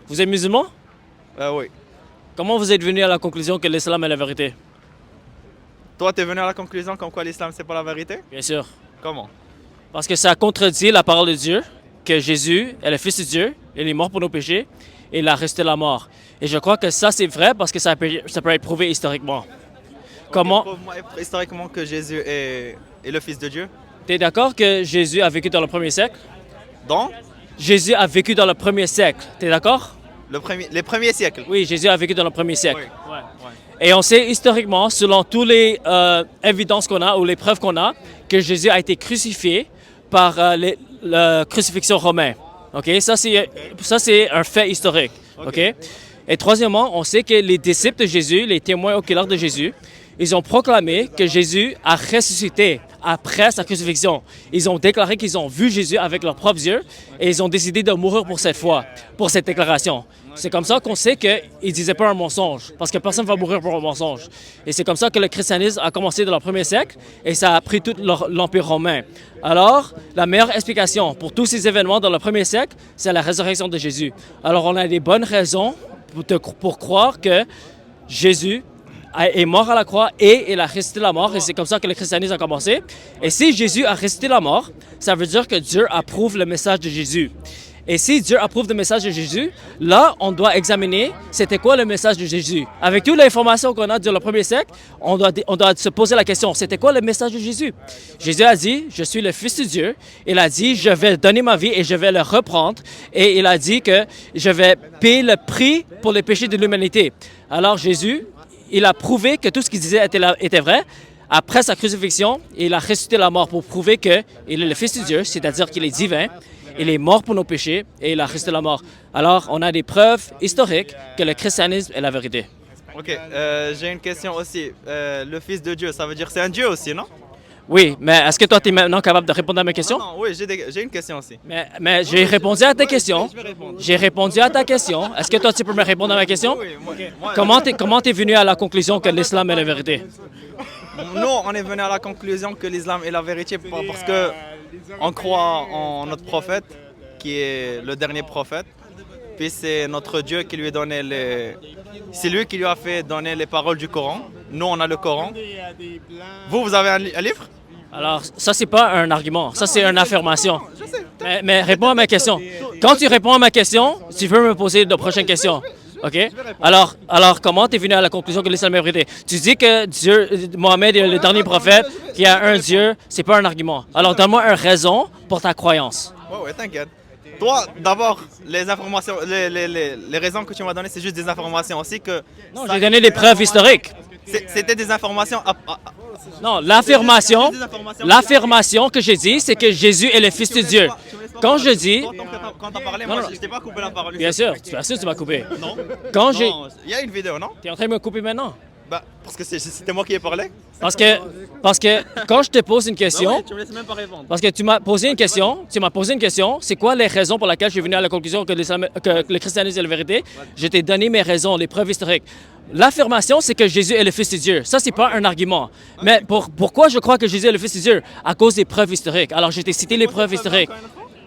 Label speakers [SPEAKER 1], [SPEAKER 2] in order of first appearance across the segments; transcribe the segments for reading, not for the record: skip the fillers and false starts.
[SPEAKER 1] Vous êtes musulman?
[SPEAKER 2] Oui.
[SPEAKER 1] Comment vous êtes venu à la conclusion que l'islam est la vérité?
[SPEAKER 2] Toi, t'es venu à la conclusion comme quoi l'islam, c'est pas la vérité?
[SPEAKER 1] Bien sûr.
[SPEAKER 2] Comment?
[SPEAKER 1] Parce que ça contredit la parole de Dieu, que Jésus est le Fils de Dieu, il est mort pour nos péchés, et il a resté la mort. Et je crois que ça, c'est vrai parce que ça peut être prouvé historiquement. Comment?
[SPEAKER 2] Prouve-moi historiquement que Jésus est le Fils de Dieu.
[SPEAKER 1] Tu es d'accord que Jésus a vécu dans le premier siècle?
[SPEAKER 2] Dans
[SPEAKER 1] Jésus a vécu dans le premier siècle. Tu es d'accord?
[SPEAKER 2] les premiers siècles.
[SPEAKER 1] Oui, Jésus a vécu dans le premier siècle.
[SPEAKER 2] Oui.
[SPEAKER 1] Ouais. Et on sait historiquement, selon toutes les évidences qu'on a ou les preuves qu'on a, que Jésus a été crucifié par la crucifixion romaine. OK? Ça, c'est un fait historique. OK? Et troisièmement, on sait que les disciples de Jésus, les témoins oculaires de Jésus, ils ont proclamé que Jésus a ressuscité après sa crucifixion. Ils ont déclaré qu'ils ont vu Jésus avec leurs propres yeux et ils ont décidé de mourir pour cette foi, pour cette déclaration. C'est comme ça qu'on sait qu'ils ne disaient pas un mensonge, parce que personne ne va mourir pour un mensonge. Et c'est comme ça que le christianisme a commencé dans le premier siècle et ça a pris tout l'Empire romain. Alors, la meilleure explication pour tous ces événements dans le premier siècle, c'est la résurrection de Jésus. Alors, on a des bonnes raisons pour croire que Jésus est mort à la croix et il a ressuscité la mort. Et c'est comme ça que le christianisme a commencé. Et si Jésus a ressuscité la mort, ça veut dire que Dieu approuve le message de Jésus. Et si Dieu approuve le message de Jésus, là, on doit examiner c'était quoi le message de Jésus. Avec toute l'information qu'on a durant le premier siècle, on doit se poser la question, c'était quoi le message de Jésus? Jésus a dit, je suis le Fils de Dieu. Il a dit, je vais donner ma vie et je vais le reprendre. Et il a dit que je vais payer le prix pour les péchés de l'humanité. Alors Jésus, il a prouvé que tout ce qu'il disait était vrai. Après sa crucifixion, il a ressuscité la mort pour prouver qu'il est le Fils de Dieu, c'est-à-dire qu'il est divin. Il est mort pour nos péchés et il a resté la mort. Alors, on a des preuves historiques que le christianisme est la vérité.
[SPEAKER 2] Ok, j'ai une question aussi. Le Fils de Dieu, ça veut dire que c'est un Dieu aussi, non?
[SPEAKER 1] Oui, mais est-ce que toi, tu es maintenant capable de répondre à mes questions?
[SPEAKER 2] Non, oui, j'ai une question aussi.
[SPEAKER 1] Mais j'ai répondu à ta question.
[SPEAKER 2] Je vais répondre.
[SPEAKER 1] J'ai répondu à ta question. Est-ce que toi, tu peux me répondre à ma question?
[SPEAKER 2] Oui, moi,
[SPEAKER 1] Comment t'es venu à la conclusion que l'islam est la vérité?
[SPEAKER 2] nous, on est venu à la conclusion que l'islam est la vérité parce que on croit en notre prophète, qui est le dernier prophète. Puis c'est notre Dieu qui lui a donné c'est lui qui lui a fait donner les paroles du Coran. Nous, on a le Coran. Vous avez un livre?
[SPEAKER 1] Alors, ça, c'est pas un argument. Ça, c'est une affirmation.
[SPEAKER 2] Je sais.
[SPEAKER 1] Mais réponds à ma question. Quand tu réponds à ma question, tu veux me poser de prochaines questions. OK? Alors comment tu es venu à la conclusion que l'islam est la vérité? Tu dis que Mohammed est le dernier prophète, qu'il y a un Dieu, c'est pas un argument. Alors donne-moi une raison pour ta croyance.
[SPEAKER 2] Ouais, t'inquiète. Toi, d'abord, les informations, les raisons que tu m'as données, c'est juste des informations aussi que...
[SPEAKER 1] Non, j'ai donné des preuves historiques.
[SPEAKER 2] C'était des informations...
[SPEAKER 1] Non, l'affirmation que j'ai dit, c'est que Jésus est le Fils de Dieu. Quand je dis...
[SPEAKER 2] Quand t'as parlé,
[SPEAKER 1] Non,
[SPEAKER 2] moi,
[SPEAKER 1] non.
[SPEAKER 2] je t'ai pas coupé la parole.
[SPEAKER 1] Bien sûr, tu m'as coupé.
[SPEAKER 2] Non.
[SPEAKER 1] Quand j'ai...
[SPEAKER 2] Non, il y a une vidéo, non?
[SPEAKER 1] T'es en train de me couper maintenant?
[SPEAKER 2] Bah, parce que c'était moi qui ai parlé.
[SPEAKER 1] Parce que quand je te pose une question...
[SPEAKER 2] Tu me laisses même pas répondre.
[SPEAKER 1] Parce que tu m'as posé une question, c'est quoi les raisons pour lesquelles je suis venu à la conclusion que le christianisme est la vérité? Je t'ai donné mes raisons, les preuves historiques. L'affirmation, c'est que Jésus est le Fils de Dieu. Ça, c'est pas un argument. Mais pourquoi je crois que Jésus est le Fils de Dieu? À cause des preuves historiques. Alors, je t'ai cité les preuves historiques.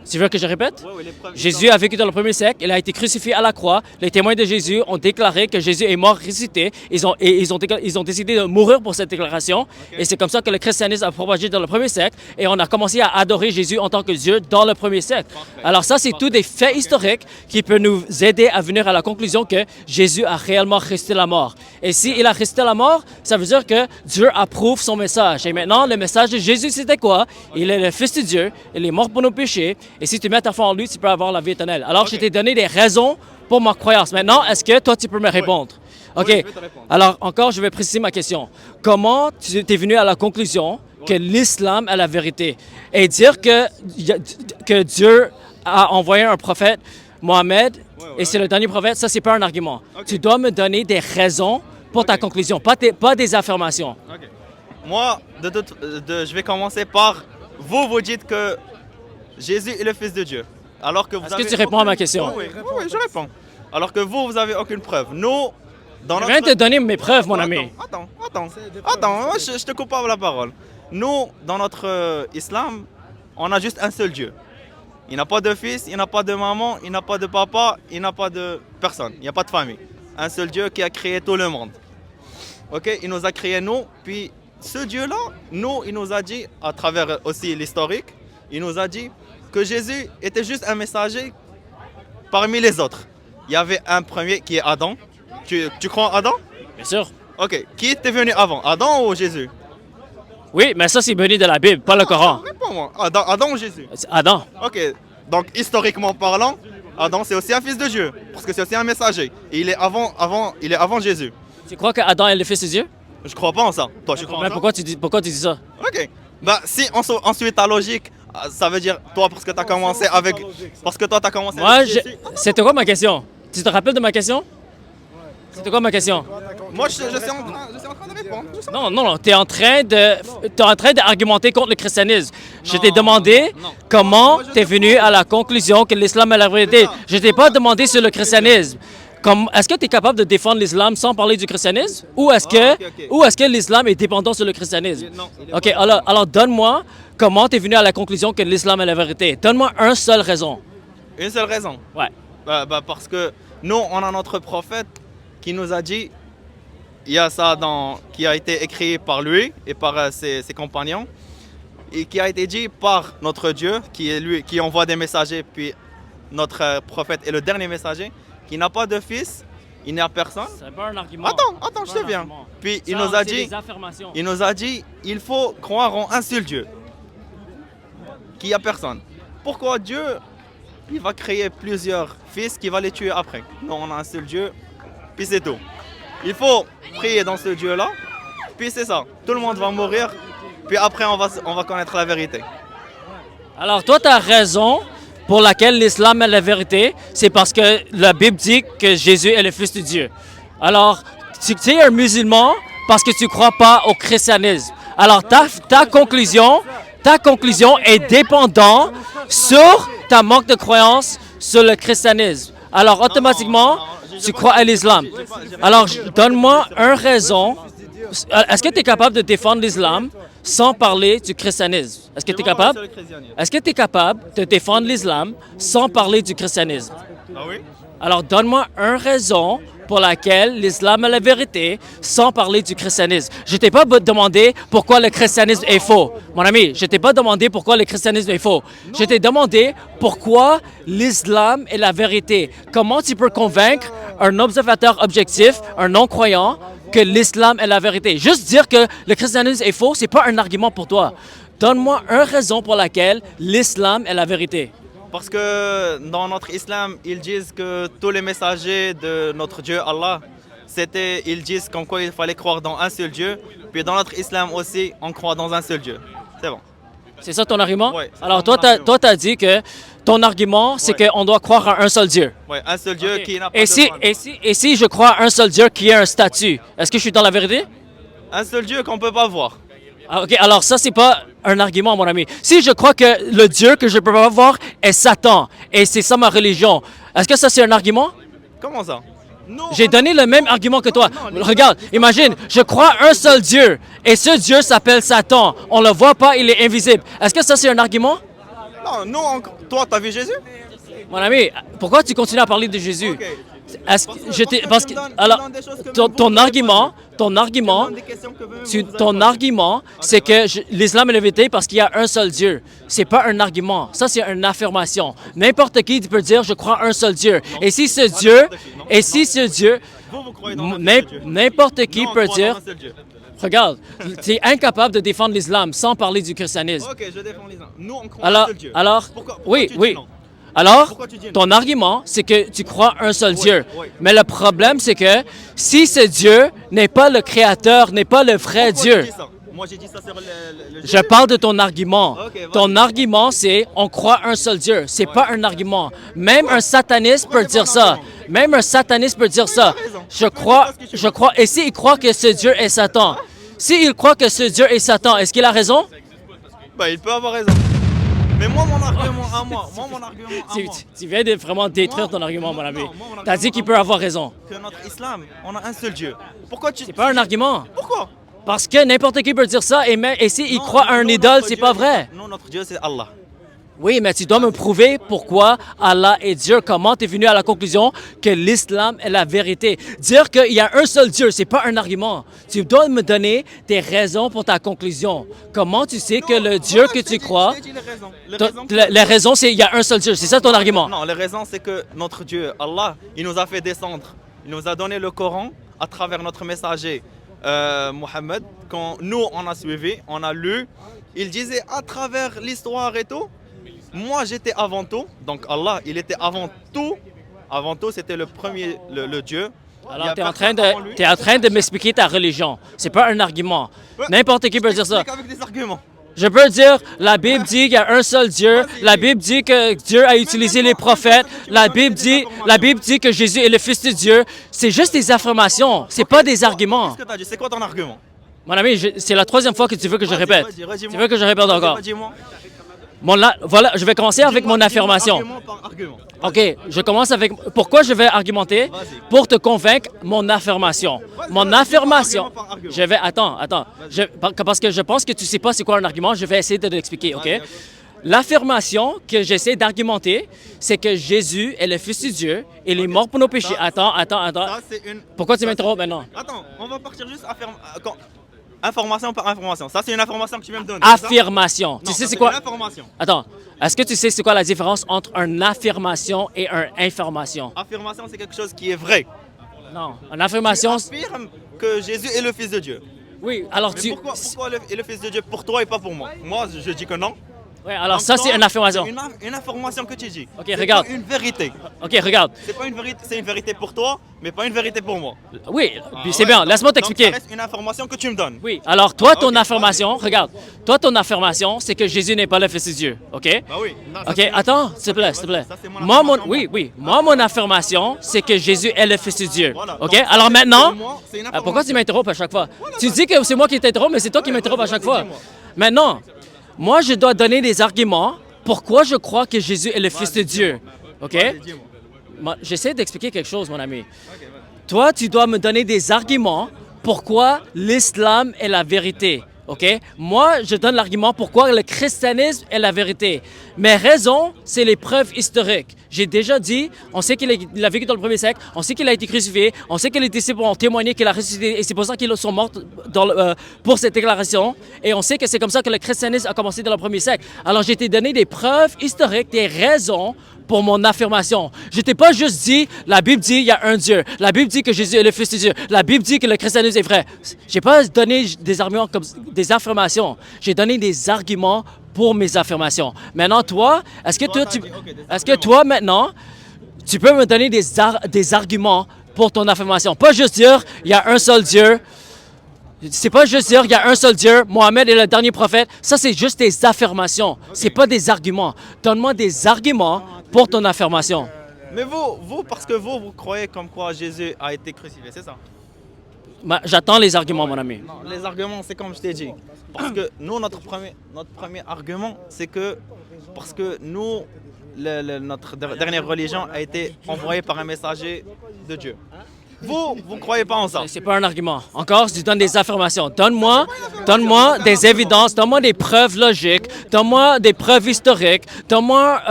[SPEAKER 1] Tu veux que je répète?
[SPEAKER 2] Oui, les preuves
[SPEAKER 1] Jésus a vécu dans le premier siècle, il a été crucifié à la croix. Les témoins de Jésus ont déclaré que Jésus est mort ressuscité. Ils ont décidé de mourir pour cette déclaration. Et c'est comme ça que le christianisme a propagé dans le premier siècle. Et on a commencé à adorer Jésus en tant que Dieu dans le premier siècle. Alors ça, c'est tous des faits historiques qui peuvent nous aider à venir à la conclusion que Jésus a réellement ressuscité la mort. Et s'il a ressuscité la mort, ça veut dire que Dieu approuve son message. Et maintenant, le message de Jésus, c'était quoi? Il est le Fils de Dieu, il est mort pour nos péchés. Et si tu mets ta foi en lui, tu peux avoir la vie éternelle. Alors, je t'ai donné des raisons pour ma croyance. Maintenant, est-ce que toi, tu peux me répondre? OK.
[SPEAKER 2] Oui, je vais te répondre.
[SPEAKER 1] Alors, encore, je vais préciser ma question. Comment tu es venu à la conclusion que l'islam est la vérité? Et dire que Dieu a envoyé un prophète, Mohammed, et c'est le dernier prophète, ça, c'est pas un argument. Tu dois me donner des raisons pour ta conclusion, pas des affirmations.
[SPEAKER 2] Ok. Moi, je vais commencer par... Vous dites que Jésus est le Fils de Dieu. Alors que vous
[SPEAKER 1] Est-ce que tu réponds à ma question?
[SPEAKER 2] Oui, je réponds. Alors que vous avez aucune preuve. Nous, dans
[SPEAKER 1] Je viens de te donner mes preuves, mon ami.
[SPEAKER 2] Attends, moi, je te coupe pas la parole. Nous, dans notre islam, on a juste un seul Dieu. Il n'a pas de fils, il n'a pas de maman, il n'a pas de papa, il n'a pas de personne, il n'y a pas de famille. Un seul Dieu qui a créé tout le monde. Ok, il nous a créé nous, puis ce Dieu-là, nous, il nous a dit, à travers aussi l'historique, il nous a dit que Jésus était juste un messager parmi les autres. Il y avait un premier qui est Adam. Tu crois en Adam?
[SPEAKER 1] Bien sûr.
[SPEAKER 2] Ok, qui était venu avant, Adam ou Jésus?
[SPEAKER 1] Oui, mais ça, c'est venu de la Bible, pas le Coran.
[SPEAKER 2] Réponds-moi, Adam ou Jésus?
[SPEAKER 1] C'est Adam.
[SPEAKER 2] Ok, donc historiquement parlant, Adam c'est aussi un fils de Dieu, parce que c'est aussi un messager. Et il est avant Jésus.
[SPEAKER 1] Tu crois que Adam est le fils de Dieu?
[SPEAKER 2] Je crois pas en ça. Toi, tu crois en
[SPEAKER 1] Mais
[SPEAKER 2] ça?
[SPEAKER 1] pourquoi tu dis ça?
[SPEAKER 2] Ok. Bah si on suit ta logique, ça veut dire toi parce que tu as commencé avec
[SPEAKER 1] Moi,
[SPEAKER 2] avec Jésus.
[SPEAKER 1] c'était quoi ma question? Tu te rappelles de ma question? C'était quoi ma question?
[SPEAKER 2] Moi je suis en train de répondre.
[SPEAKER 1] Non, tu es en train d'argumenter contre le christianisme. Je t'ai demandé
[SPEAKER 2] non.
[SPEAKER 1] comment
[SPEAKER 2] Moi, je
[SPEAKER 1] tu es venu à la conclusion que l'islam est la vérité. Je t'ai pas demandé sur le christianisme. Est-ce que tu es capable de défendre l'islam sans parler du christianisme? Ou est-ce que l'islam est dépendant sur le christianisme?
[SPEAKER 2] Non, il est
[SPEAKER 1] Ok,
[SPEAKER 2] pas
[SPEAKER 1] alors donne-moi comment tu es venu à la conclusion que l'islam est la vérité. Donne-moi une seule raison.
[SPEAKER 2] Une seule raison.
[SPEAKER 1] Ouais.
[SPEAKER 2] Parce que nous on a notre prophète qui nous a dit, il y a ça qui a été écrit par lui et par ses compagnons, et qui a été dit par notre Dieu, qui est lui, qui envoie des messagers, puis notre prophète est le dernier messager, qui n'a pas de fils, il n'y a personne.
[SPEAKER 1] C'est pas un argument.
[SPEAKER 2] Attends, je te viens. Puis il nous a dit, il faut croire en un seul Dieu, qu'il n'y a personne. Pourquoi Dieu, il va créer plusieurs fils qui va les tuer après? Non, on a un seul Dieu, puis c'est tout. Il faut prier dans ce Dieu-là, puis c'est ça. Tout le monde va mourir, puis après on va connaître la vérité.
[SPEAKER 1] Alors toi, tu as raison pour laquelle l'islam est la vérité, c'est parce que la Bible dit que Jésus est le Fils de Dieu. Alors, tu es un musulman parce que tu ne crois pas au christianisme. Alors, ta conclusion est dépendante sur ta manque de croyance sur le christianisme. Alors, automatiquement, tu crois à l'islam. Alors, donne-moi une raison. Est-ce que tu es capable de défendre l'islam sans parler du christianisme? Est-ce que tu es capable? Est-ce que tu es capable de défendre l'islam sans parler du christianisme?
[SPEAKER 2] Ah oui?
[SPEAKER 1] Alors, donne-moi une raison pour laquelle l'islam est la vérité sans parler du christianisme. Je ne t'ai pas demandé pourquoi le christianisme est faux. Mon ami, je ne t'ai pas demandé pourquoi le christianisme est faux. Je t'ai demandé pourquoi l'islam est la vérité. Comment tu peux convaincre un observateur objectif, un non-croyant, que l'islam est la vérité? Juste dire que le christianisme est faux, ce n'est pas un argument pour toi. Donne-moi une raison pour laquelle l'islam est la vérité.
[SPEAKER 2] Parce que dans notre islam, ils disent que tous les messagers de notre Dieu Allah, ils disent qu'en quoi il fallait croire dans un seul Dieu. Puis dans notre islam aussi, on croit dans un seul Dieu. C'est bon.
[SPEAKER 1] C'est ça ton argument?
[SPEAKER 2] Oui.
[SPEAKER 1] Alors toi, tu as dit que ton argument, c'est qu'on doit croire à un seul Dieu.
[SPEAKER 2] Oui, un seul Dieu qui n'a pas
[SPEAKER 1] Et
[SPEAKER 2] de femme.
[SPEAKER 1] et si je crois à un seul Dieu qui a un statut, est-ce que je suis dans la vérité?
[SPEAKER 2] Un seul Dieu qu'on ne peut pas voir.
[SPEAKER 1] Ah, ok, alors ça, c'est pas un argument, mon ami. Si je crois que le Dieu que je ne peux pas voir est Satan, et c'est ça ma religion, est-ce que ça, c'est un argument?
[SPEAKER 2] Comment ça? Non,
[SPEAKER 1] J'ai donné le même argument que toi.
[SPEAKER 2] non,
[SPEAKER 1] Regarde, imagine, je crois à un seul Dieu, et ce Dieu s'appelle Satan. On le voit pas, il est invisible. Est-ce que ça, c'est un argument?
[SPEAKER 2] Non, nous, toi, t'as vu Jésus?
[SPEAKER 1] Mon ami, pourquoi tu continues à parler de Jésus?
[SPEAKER 2] Ok.
[SPEAKER 1] Parce que alors, ton argument, c'est que l'islam est la vérité parce qu'il y a un seul Dieu. C'est pas un argument, ça c'est une affirmation. N'importe qui peut dire je crois à un seul Dieu. Et si ce Dieu,
[SPEAKER 2] Vous croyez dans un seul Dieu.
[SPEAKER 1] n'importe qui
[SPEAKER 2] Nous, on
[SPEAKER 1] peut
[SPEAKER 2] croit
[SPEAKER 1] dire,
[SPEAKER 2] dans un seul Dieu.
[SPEAKER 1] regarde, tu es incapable de défendre l'islam sans parler du christianisme.
[SPEAKER 2] Ok, je défends l'islam. Nous, on croit en un seul Dieu. Pourquoi
[SPEAKER 1] Oui,
[SPEAKER 2] tu dis
[SPEAKER 1] oui.
[SPEAKER 2] non?
[SPEAKER 1] Alors,
[SPEAKER 2] Pourquoi tu dis non?
[SPEAKER 1] ton argument, c'est que tu crois un seul Dieu.
[SPEAKER 2] oui.
[SPEAKER 1] Mais le problème, c'est que si ce Dieu n'est pas le créateur, n'est pas le vrai
[SPEAKER 2] Pourquoi
[SPEAKER 1] Dieu,
[SPEAKER 2] tu dis ça? Moi, j'ai dit ça sur le
[SPEAKER 1] je
[SPEAKER 2] Jésus.
[SPEAKER 1] parle de ton argument.
[SPEAKER 2] Ok, vas-y.
[SPEAKER 1] Ton argument, c'est on croit un seul Dieu. C'est pas un argument. Même un sataniste
[SPEAKER 2] Pourquoi
[SPEAKER 1] peut
[SPEAKER 2] c'est pas
[SPEAKER 1] dire
[SPEAKER 2] un
[SPEAKER 1] ça.
[SPEAKER 2] argument?
[SPEAKER 1] Même un sataniste peut dire ça.
[SPEAKER 2] t'as raison.
[SPEAKER 1] Je
[SPEAKER 2] Moi,
[SPEAKER 1] crois,
[SPEAKER 2] je dis pas ce que tu
[SPEAKER 1] je
[SPEAKER 2] veux.
[SPEAKER 1] crois. Et s'il croit que ce Dieu est Satan, s'il croit que ce Dieu est Satan, est-ce qu'il a raison?
[SPEAKER 2] Bah, il peut avoir raison. Mais moi, mon argument à moi.
[SPEAKER 1] Tu viens de vraiment détruire
[SPEAKER 2] Moi-
[SPEAKER 1] ton argument, mon ami.
[SPEAKER 2] non, moi, mon
[SPEAKER 1] T'as dit
[SPEAKER 2] argument
[SPEAKER 1] qu'il
[SPEAKER 2] à
[SPEAKER 1] peut
[SPEAKER 2] moi,
[SPEAKER 1] avoir raison.
[SPEAKER 2] Que notre islam, on a un seul Dieu. Pourquoi tu...
[SPEAKER 1] C'est pas un argument.
[SPEAKER 2] Pourquoi?
[SPEAKER 1] Parce que n'importe qui peut dire ça et s'il croit à un idole, c'est pas vrai.
[SPEAKER 2] Non, notre Dieu, c'est Allah.
[SPEAKER 1] Oui, mais tu dois me prouver pourquoi Allah est Dieu. Comment tu es venu à la conclusion que l'islam est la vérité. Dire qu'il y a un seul Dieu, c'est pas un argument. Tu dois me donner tes raisons pour ta conclusion. Comment tu sais que le Dieu que tu crois...
[SPEAKER 2] Je t'ai dit les raisons.
[SPEAKER 1] Les raisons, c'est qu'il y a un seul Dieu. C'est ça ton argument.
[SPEAKER 2] Non, les raisons, c'est que notre Dieu, Allah, il nous a fait descendre. Il nous a donné le Coran à travers notre messager Mohammed. Quand nous, on a suivi, on a lu, il disait à travers l'histoire et tout, moi j'étais avant tout, donc Allah, il était avant tout. Avant tout, c'était le premier, le Dieu.
[SPEAKER 1] Alors, tu es en train de m'expliquer ta religion. C'est pas un argument. N'importe qui peut dire ça.
[SPEAKER 2] Avec des arguments.
[SPEAKER 1] Je peux dire, la Bible dit qu'il y a un seul Dieu. La Bible dit que Dieu a utilisé les prophètes. La Bible dit que Jésus est le Fils de Dieu. C'est juste des affirmations. C'est pas des arguments.
[SPEAKER 2] Qu'est-ce que tu as dit? C'est quoi ton argument?
[SPEAKER 1] Mon ami, c'est la troisième fois que tu veux que je répète.
[SPEAKER 2] Redis-moi.
[SPEAKER 1] Tu veux que je répète encore?
[SPEAKER 2] Dis-moi.
[SPEAKER 1] Voilà, je vais commencer avec mon affirmation.
[SPEAKER 2] Argument par argument.
[SPEAKER 1] OK, je commence avec... Pourquoi je vais argumenter?
[SPEAKER 2] Vas-y.
[SPEAKER 1] Pour te convaincre, mon affirmation. Mon affirmation...
[SPEAKER 2] argument par argument.
[SPEAKER 1] Je vais... Attends. Parce que je pense que tu sais pas c'est quoi un argument. Je vais essayer de l'expliquer, OK?
[SPEAKER 2] Vas-y.
[SPEAKER 1] L'affirmation que j'essaie d'argumenter, c'est que Jésus est le Fils de Dieu. Il est mort pour nos péchés. Attends.
[SPEAKER 2] Ça, c'est une...
[SPEAKER 1] Pourquoi tu m'interromps maintenant?
[SPEAKER 2] Attends, on va partir juste information par information. Ça, c'est une information que tu viens me donner. c'est ça?
[SPEAKER 1] Affirmation.
[SPEAKER 2] Non,
[SPEAKER 1] Tu sais
[SPEAKER 2] ça,
[SPEAKER 1] c'est quoi?
[SPEAKER 2] une information.
[SPEAKER 1] Attends. Est-ce que tu sais c'est quoi la différence entre une affirmation et une information?
[SPEAKER 2] Affirmation, c'est quelque chose qui est vrai.
[SPEAKER 1] Non. Une affirmation...
[SPEAKER 2] Tu affirmes que Jésus est le Fils de Dieu.
[SPEAKER 1] Oui, alors
[SPEAKER 2] Mais
[SPEAKER 1] tu...
[SPEAKER 2] pourquoi est le Fils de Dieu pour toi et pas pour moi? Moi, je dis que non.
[SPEAKER 1] Oui, alors
[SPEAKER 2] Donc
[SPEAKER 1] ça,
[SPEAKER 2] toi,
[SPEAKER 1] c'est une affirmation.
[SPEAKER 2] Une information que tu dis.
[SPEAKER 1] Ok,
[SPEAKER 2] C'est
[SPEAKER 1] regarde.
[SPEAKER 2] pas une vérité.
[SPEAKER 1] OK, regarde.
[SPEAKER 2] C'est pas une vérité, c'est une vérité pour toi, mais pas une vérité pour moi.
[SPEAKER 1] Oui, puis c'est
[SPEAKER 2] Ouais,
[SPEAKER 1] bien.
[SPEAKER 2] donc-
[SPEAKER 1] Laisse-moi
[SPEAKER 2] donc
[SPEAKER 1] t'expliquer.
[SPEAKER 2] ça reste une information que tu me donnes.
[SPEAKER 1] Oui, alors toi, ton
[SPEAKER 2] Ok,
[SPEAKER 1] affirmation, regarde. Toi, ton affirmation, c'est que Jésus n'est pas le Fils de Dieu. OK?
[SPEAKER 2] Bah oui.
[SPEAKER 1] OK, attends, s'il te plaît, s'il te plaît.
[SPEAKER 2] Ça, c'est mon
[SPEAKER 1] Moi,
[SPEAKER 2] affirmation,
[SPEAKER 1] oui. Moi, mon affirmation, c'est que Jésus est le Fils de Dieu.
[SPEAKER 2] Voilà.
[SPEAKER 1] OK?
[SPEAKER 2] Donc,
[SPEAKER 1] Alors maintenant,
[SPEAKER 2] pour moi, c'est une
[SPEAKER 1] pourquoi tu
[SPEAKER 2] information.
[SPEAKER 1] m'interromps à chaque fois? Tu dis que c'est moi qui t'interromps, mais c'est toi qui m'interromps à chaque fois.
[SPEAKER 2] dis-moi.
[SPEAKER 1] Maintenant, moi, je dois donner des arguments pourquoi je crois que Jésus est le Fils de Dieu. OK?
[SPEAKER 2] Vas-y, dis-moi.
[SPEAKER 1] J'essaie d'expliquer quelque chose, mon ami. Toi, tu dois me donner des arguments pourquoi l'islam est la vérité. OK? Moi, je donne l'argument pourquoi le christianisme est la vérité. Mes raisons, c'est les preuves historiques. J'ai déjà dit, on sait qu'il a vécu dans le premier siècle, on sait qu'il a été crucifié, on sait que les disciples ont témoigné qu'il a ressuscité et c'est pour ça qu'ils sont morts pour cette déclaration. Et on sait que c'est comme ça que le christianisme a commencé dans le premier siècle. Alors, j'ai été donné des preuves historiques, des raisons pour mon affirmation. Je t'ai pas juste dit, la Bible dit il y a un Dieu. La Bible dit que Jésus est le Fils de Dieu. La Bible dit que le christianisme est vrai. J'ai pas donné des arguments comme des affirmations. J'ai donné des arguments pour mes affirmations. Maintenant, toi, est-ce que toi, maintenant, tu peux me donner des arguments pour ton affirmation? Pas juste dire, il y a un seul Dieu. C'est pas juste dire, il y a un seul Dieu, Mohammed est le dernier prophète. Ça, c'est juste des affirmations. C'est pas des arguments. Donne-moi des arguments pour ton affirmation.
[SPEAKER 2] Mais vous, parce que vous croyez comme quoi Jésus a été crucifié, c'est ça?
[SPEAKER 1] J'attends les arguments, mon ami.
[SPEAKER 2] Non, les arguments, c'est comme je t'ai dit. Parce que nous, notre premier argument, c'est que parce que nous, notre dernière religion a été envoyée par un messager de Dieu. Vous croyez pas en ça?
[SPEAKER 1] C'est pas un argument. Encore, tu donnes des affirmations. Donne-moi des évidences, donne-moi des preuves logiques, donne-moi des preuves historiques, donne-moi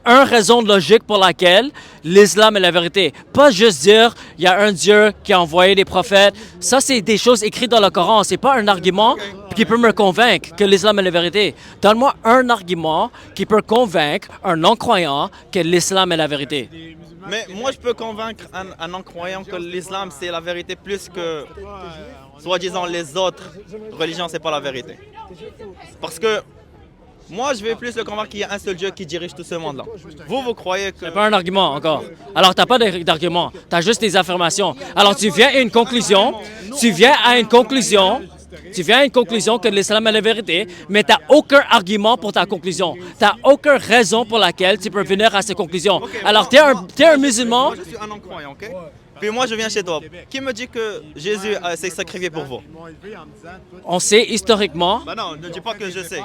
[SPEAKER 1] une raison logique pour laquelle l'islam est la vérité. Pas juste dire, il y a un Dieu qui a envoyé des prophètes. Ça, c'est des choses écrites dans le Coran. C'est pas un argument qui peut me convaincre que l'islam est la vérité. Donne-moi un argument qui peut convaincre un non-croyant que l'islam est la vérité.
[SPEAKER 2] Mais moi, je peux convaincre un non-croyant que l'islam, c'est la vérité plus que, soi-disant, les autres religions, c'est pas la vérité. Parce que moi, je vais plus le convaincre qu'il y a un seul Dieu qui dirige tout ce monde-là. Vous croyez que...
[SPEAKER 1] C'est pas un argument encore. Alors, t'as pas d'argument. T'as juste des affirmations. Alors, tu viens à une conclusion. Tu viens à une conclusion que l'islam est la vérité, mais tu n'as aucun argument pour ta conclusion. Tu n'as aucune raison pour laquelle tu peux venir à cette conclusion. Alors, tu es un musulman.
[SPEAKER 2] Moi, je suis un non-croyant, OK? Puis moi, je viens chez toi. Qui me dit que Jésus s'est sacrifié pour vous?
[SPEAKER 1] On sait historiquement.
[SPEAKER 2] Bah non, ne dis pas que je sais.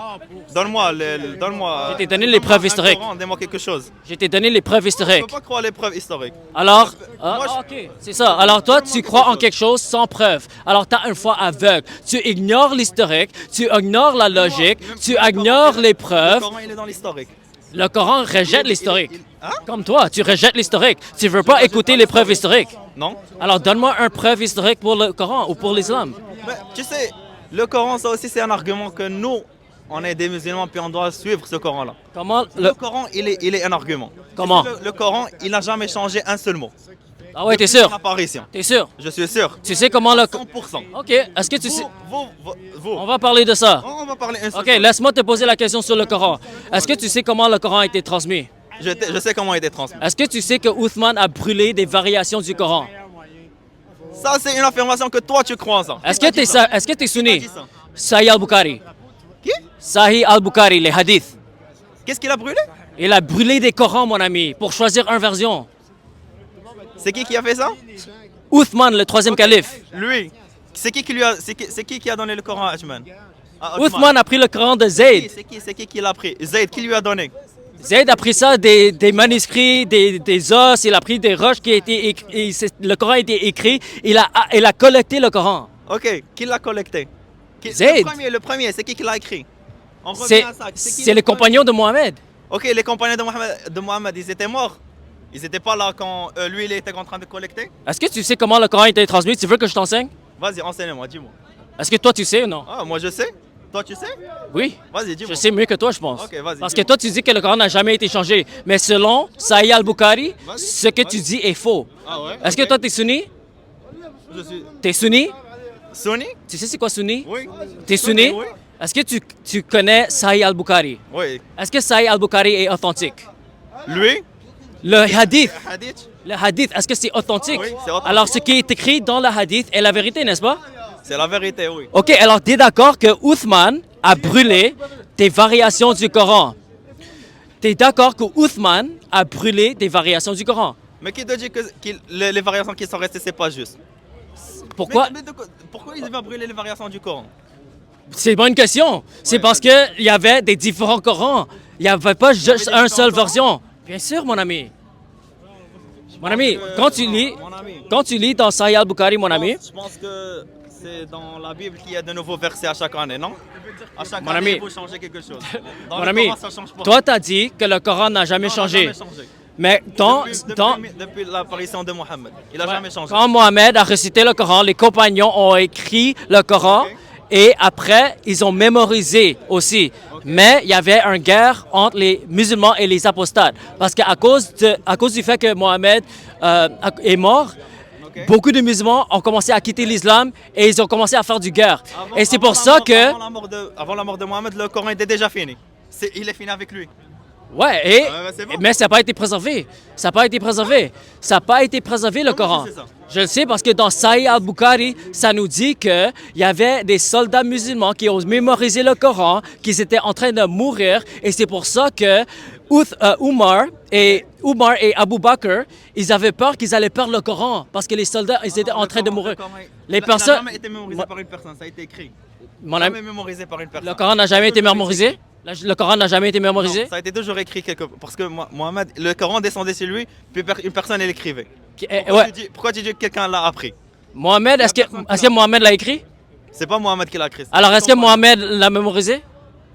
[SPEAKER 2] Donne-moi...
[SPEAKER 1] Je t'ai donné les preuves historiques.
[SPEAKER 2] Donne-moi quelque chose.
[SPEAKER 1] Je t'ai donné les preuves
[SPEAKER 2] Je ne
[SPEAKER 1] historiques.
[SPEAKER 2] peux pas croire les preuves historiques.
[SPEAKER 1] Alors,
[SPEAKER 2] Moi,
[SPEAKER 1] OK, c'est ça. Alors, toi, tu crois en quelque chose sans preuve. Alors, tu as une foi aveugle. Tu ignores l'historique, tu ignores la logique, tu ignores les
[SPEAKER 2] Le
[SPEAKER 1] preuves.
[SPEAKER 2] Coran, il est dans l'historique.
[SPEAKER 1] Le Coran rejette l'historique.
[SPEAKER 2] Hein?
[SPEAKER 1] Comme toi, tu rejettes l'historique. Tu veux pas écouter les preuves historiques.
[SPEAKER 2] Non.
[SPEAKER 1] Alors donne-moi une preuve historique pour le Coran ou pour l'islam.
[SPEAKER 2] Mais, tu sais, le Coran, ça aussi, c'est un argument que nous, on est des musulmans, puis on doit suivre ce Coran-là.
[SPEAKER 1] Comment
[SPEAKER 2] Le Coran, il est un argument.
[SPEAKER 1] Comment?
[SPEAKER 2] Le Coran, il n'a jamais changé un seul mot.
[SPEAKER 1] Ah ouais, t'es
[SPEAKER 2] Depuis son
[SPEAKER 1] sûr?
[SPEAKER 2] apparition.
[SPEAKER 1] T'es sûr?
[SPEAKER 2] Je suis sûr.
[SPEAKER 1] Tu sais comment le...
[SPEAKER 2] 100%.
[SPEAKER 1] Ok, est-ce que tu sais...
[SPEAKER 2] Vous.
[SPEAKER 1] On va parler de ça.
[SPEAKER 2] On va parler un seul
[SPEAKER 1] Ok,
[SPEAKER 2] fois.
[SPEAKER 1] laisse-moi te poser la question sur le Coran. Est-ce que tu sais comment le Coran a été transmis?
[SPEAKER 2] Je sais comment il est transmis.
[SPEAKER 1] Est-ce que tu sais que Uthman a brûlé des variations du Coran?
[SPEAKER 2] Ça, c'est une affirmation que toi, tu crois en ça.
[SPEAKER 1] Est-ce que t'es
[SPEAKER 2] Qui
[SPEAKER 1] sunni?
[SPEAKER 2] dit ça?
[SPEAKER 1] Sahih al-Bukhari.
[SPEAKER 2] Qui?
[SPEAKER 1] Sahih al-Bukhari, les hadiths.
[SPEAKER 2] Qu'est-ce qu'il a brûlé?
[SPEAKER 1] Il a brûlé des Corans, mon ami, pour choisir une version.
[SPEAKER 2] C'est qui a fait ça?
[SPEAKER 1] Uthman, le troisième calife.
[SPEAKER 2] Lui. C'est qui a donné le Coran à Othman? À Othman.
[SPEAKER 1] Uthman a pris le Coran de Zayd.
[SPEAKER 2] C'est qui l'a pris? Zayd, qui lui a donné?
[SPEAKER 1] Zayd a pris ça des manuscrits, des os, il a pris des roches qui étaient écrites. Le Coran a été écrit, il a collecté le Coran.
[SPEAKER 2] Ok, qui l'a collecté?
[SPEAKER 1] Zayd.
[SPEAKER 2] Le premier, c'est qui l'a écrit? On revient
[SPEAKER 1] C'est
[SPEAKER 2] à ça.
[SPEAKER 1] c'est les compagnons de Mohammed.
[SPEAKER 2] Ok, les compagnons de Mohammed, ils étaient morts. Ils n'étaient pas là quand lui, il était en train de collecter.
[SPEAKER 1] Est-ce que tu sais comment le Coran a été transmis? Tu veux que je t'enseigne?
[SPEAKER 2] Vas-y, enseigne-moi, dis-moi.
[SPEAKER 1] Est-ce que toi tu sais ou non?
[SPEAKER 2] Ah, moi je sais. Toi, tu sais?
[SPEAKER 1] Oui.
[SPEAKER 2] Vas-y,
[SPEAKER 1] Je
[SPEAKER 2] dis-moi.
[SPEAKER 1] sais mieux que toi, je pense.
[SPEAKER 2] Ok, vas-y,
[SPEAKER 1] Parce que
[SPEAKER 2] dis-moi.
[SPEAKER 1] toi, tu dis que le Coran n'a jamais été changé. Mais selon Sahih al-Bukhari,
[SPEAKER 2] Vas-y,
[SPEAKER 1] ce que tu
[SPEAKER 2] vas-y.
[SPEAKER 1] dis est faux.
[SPEAKER 2] Ah ouais?
[SPEAKER 1] Est-ce que
[SPEAKER 2] ok.
[SPEAKER 1] toi, t'es sunni?
[SPEAKER 2] Je suis.
[SPEAKER 1] T'es sunni?
[SPEAKER 2] Sunni?
[SPEAKER 1] Tu sais c'est quoi sunni?
[SPEAKER 2] Oui.
[SPEAKER 1] T'es sunni?
[SPEAKER 2] Oui.
[SPEAKER 1] Est-ce que tu connais Sahih al-Bukhari?
[SPEAKER 2] Oui.
[SPEAKER 1] Est-ce que Sahih al-Bukhari est authentique?
[SPEAKER 2] Lui?
[SPEAKER 1] Le hadith.
[SPEAKER 2] Hadith?
[SPEAKER 1] Le hadith, est-ce que c'est authentique?
[SPEAKER 2] Oui, c'est authentique.
[SPEAKER 1] Alors, ce qui est écrit dans le hadith est la vérité, n'est-ce pas?
[SPEAKER 2] C'est la vérité, oui.
[SPEAKER 1] Ok, alors tu es d'accord que Uthman a brûlé des variations du Coran? Tu es d'accord que Uthman a brûlé des variations du Coran?
[SPEAKER 2] Mais qui te dit que les variations qui sont restées, c'est pas juste?
[SPEAKER 1] Pourquoi?
[SPEAKER 2] Pourquoi il va brûler les variations du Coran?
[SPEAKER 1] C'est pas une question. C'est parce qu'il y avait des différents Corans. Il n'y avait pas juste
[SPEAKER 2] des
[SPEAKER 1] une
[SPEAKER 2] différents
[SPEAKER 1] seule
[SPEAKER 2] Corans?
[SPEAKER 1] version. Bien sûr, mon ami. Mon ami, quand tu lis dans Sahih al-Bukhari, mon ami,
[SPEAKER 2] Je pense que c'est dans la Bible qu'il y a de nouveaux versets à chaque année, non? À chaque
[SPEAKER 1] Mon
[SPEAKER 2] année,
[SPEAKER 1] ami.
[SPEAKER 2] il faut changer quelque chose. Dans
[SPEAKER 1] mon
[SPEAKER 2] le
[SPEAKER 1] ami,
[SPEAKER 2] Coran, ça change pas.
[SPEAKER 1] toi, tu as dit que le Coran n'a jamais
[SPEAKER 2] Non, il n'a
[SPEAKER 1] changé.
[SPEAKER 2] jamais changé.
[SPEAKER 1] Mais
[SPEAKER 2] Depuis l'apparition de Mohammed, il n'a jamais changé.
[SPEAKER 1] quand Mohammed a récité le Coran, les compagnons ont écrit le Coran
[SPEAKER 2] Ok.
[SPEAKER 1] et après, ils ont mémorisé aussi. Mais il y avait une guerre entre les musulmans et les apostates. Parce qu'à cause, à cause du fait que Mohammed est mort,
[SPEAKER 2] Ok.
[SPEAKER 1] beaucoup de musulmans ont commencé à quitter l'islam et ils ont commencé à faire du guerre.
[SPEAKER 2] Avant-
[SPEAKER 1] Et c'est
[SPEAKER 2] avant
[SPEAKER 1] pour
[SPEAKER 2] la
[SPEAKER 1] ça
[SPEAKER 2] mort-
[SPEAKER 1] que...
[SPEAKER 2] Avant la mort de Mohammed, le Coran était déjà fini. Il est fini avec lui.
[SPEAKER 1] Ouais,
[SPEAKER 2] c'est bon.
[SPEAKER 1] mais ça n'a pas été préservé. Ça n'a pas été préservé. Ça n'a pas été préservé, le
[SPEAKER 2] Comment
[SPEAKER 1] Coran.
[SPEAKER 2] tu sais ça?
[SPEAKER 1] Je le sais parce que dans Sahih al-Bukhari, ça nous dit qu'il y avait des soldats musulmans qui ont mémorisé le Coran, qui étaient en train de mourir. Et c'est pour ça que Umar et Abu Bakr, ils avaient peur qu'ils allaient perdre le Coran parce que les soldats, ils étaient en train de mourir.
[SPEAKER 2] Il n'a jamais été mémorisé par une personne, ça a été écrit.
[SPEAKER 1] Mon ami,
[SPEAKER 2] Jamais mémorisé par une personne.
[SPEAKER 1] le Coran n'a jamais été mémorisé? Le Coran n'a jamais été mémorisé?
[SPEAKER 2] Non, ça a été toujours écrit quelque part. Parce que Mohammed, le Coran descendait sur lui, puis une personne elle écrivait.
[SPEAKER 1] Ouais.
[SPEAKER 2] Pourquoi tu dis que quelqu'un l'a appris?
[SPEAKER 1] Mohammed, est-ce que Mohammed l'a écrit?
[SPEAKER 2] C'est pas Mohammed qui l'a écrit.
[SPEAKER 1] Alors, est-ce que Mohammed l'a mémorisé?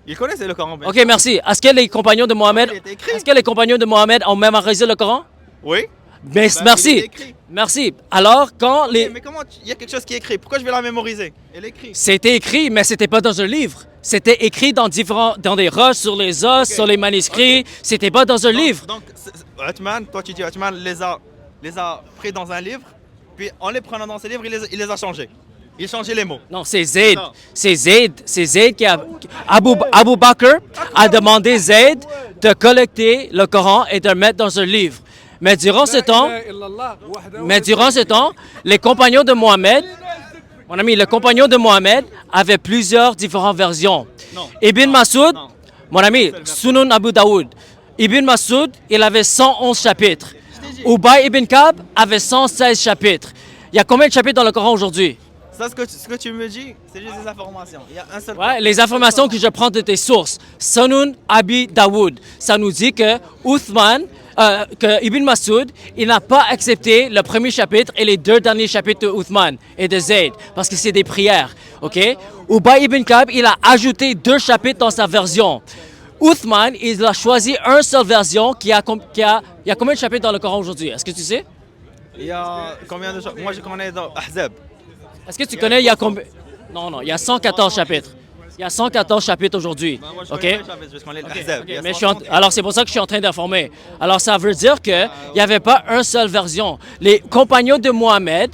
[SPEAKER 2] Il connaissait le Coran bien.
[SPEAKER 1] Ok, merci. Est-ce que les compagnons de Mohammed,
[SPEAKER 2] il était écrit.
[SPEAKER 1] est-ce que les compagnons de Mohammed ont mémorisé le Coran?
[SPEAKER 2] Oui.
[SPEAKER 1] Mais,
[SPEAKER 2] il
[SPEAKER 1] merci.
[SPEAKER 2] est écrit.
[SPEAKER 1] Merci. Alors, quand les...
[SPEAKER 2] Mais comment il y a quelque chose qui est écrit? Pourquoi je vais la mémoriser? Elle est écrite.
[SPEAKER 1] C'était écrit, mais c'était pas dans un livre. C'était écrit dans des roches, sur les os, sur les manuscrits. C'était pas dans un livre.
[SPEAKER 2] Donc, Othman, toi tu dis Othman les a pris dans un livre, puis en les prenant dans ce livre, il les a changés. Il changeait les mots.
[SPEAKER 1] Non, c'est Zayd.
[SPEAKER 2] Non.
[SPEAKER 1] C'est Zayd qui a... Abu Bakr a demandé Zayd de collecter le Coran et de le mettre dans un livre. Mais durant ce temps, les compagnons de Mohammed, mon ami, les compagnons de Mohammed avaient plusieurs différentes versions.
[SPEAKER 2] Non.
[SPEAKER 1] Ibn Masoud,
[SPEAKER 2] Non.
[SPEAKER 1] mon ami, Sunan Abu Daoud. Ibn Masoud, il avait 111 chapitres. Ubay ibn Kab avait 116 chapitres. Il y a combien de chapitres dans le Coran aujourd'hui?
[SPEAKER 2] Ça, ce que tu me dis, c'est juste des informations. Il y a un seul.
[SPEAKER 1] Ouais, les informations que je prends de tes sources. Sunan Abi Daoud, ça nous dit que que Ibn Masoud, il n'a pas accepté le premier chapitre et les deux derniers chapitres de Uthman et de Zayd, parce que c'est des prières, ok? Ubay ibn Kab, il a ajouté 2 chapitres dans sa version. Uthman, il a choisi une seule version il y a combien de chapitres dans le Coran aujourd'hui? Est-ce que tu sais?
[SPEAKER 2] Il y a combien de choses? Moi, je connais dans Ahzab.
[SPEAKER 1] Est-ce que tu connais, il y a combien? Non, il y a 114 chapitres. Il y a 114 chapitres aujourd'hui.
[SPEAKER 2] Moi, je
[SPEAKER 1] OK?
[SPEAKER 2] connais les chapitres, je connais l'Ahzab. Il y a
[SPEAKER 1] Mais
[SPEAKER 2] 130.
[SPEAKER 1] alors, c'est pour ça que je suis en train d'informer. Alors, ça veut dire qu'il n'y avait pas une seule version. Les compagnons de Mohammed,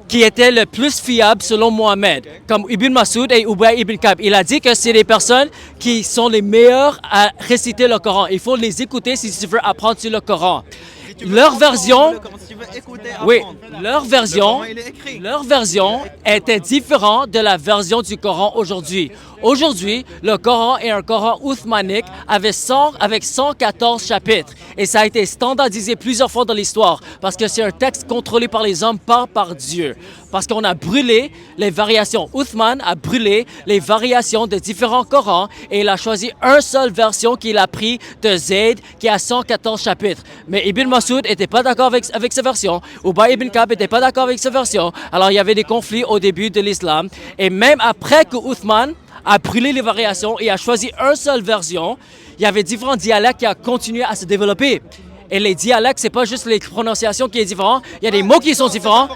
[SPEAKER 1] qui étaient le plus fiables selon Mohammed, comme Ibn Masoud et Ubay ibn Ka'b, il a dit que c'est les personnes qui sont les meilleures à réciter le Coran. Il faut les écouter si tu veux apprendre sur le Coran.
[SPEAKER 2] Si tu veux
[SPEAKER 1] Leur
[SPEAKER 2] entendre
[SPEAKER 1] version,
[SPEAKER 2] le Coran, si tu veux écouter,
[SPEAKER 1] oui,
[SPEAKER 2] apprendre.
[SPEAKER 1] leur
[SPEAKER 2] Le
[SPEAKER 1] version,
[SPEAKER 2] Coran, il est écrit.
[SPEAKER 1] leur version était différente de la version du Coran aujourd'hui. Aujourd'hui, le Coran est un Coran othmanique avec 114 chapitres. Et ça a été standardisé plusieurs fois dans l'histoire parce que c'est un texte contrôlé par les hommes, pas par Dieu. Parce qu'on a brûlé les variations. Uthman a brûlé les variations de différents Corans et il a choisi une seule version qu'il a pris de Zayd qui a 114 chapitres. Mais Ibn Masoud n'était pas d'accord avec cette version. Ubay ibn Ka'b n'était pas d'accord avec cette version. Alors il y avait des conflits au début de l'islam. Et même après que Uthman a brûlé les variations et a choisi une seule version, il y avait différents dialectes qui ont continué à se développer. Et les dialectes, c'est pas juste les prononciations qui sont différentes. Il y a des mots qui sont différents.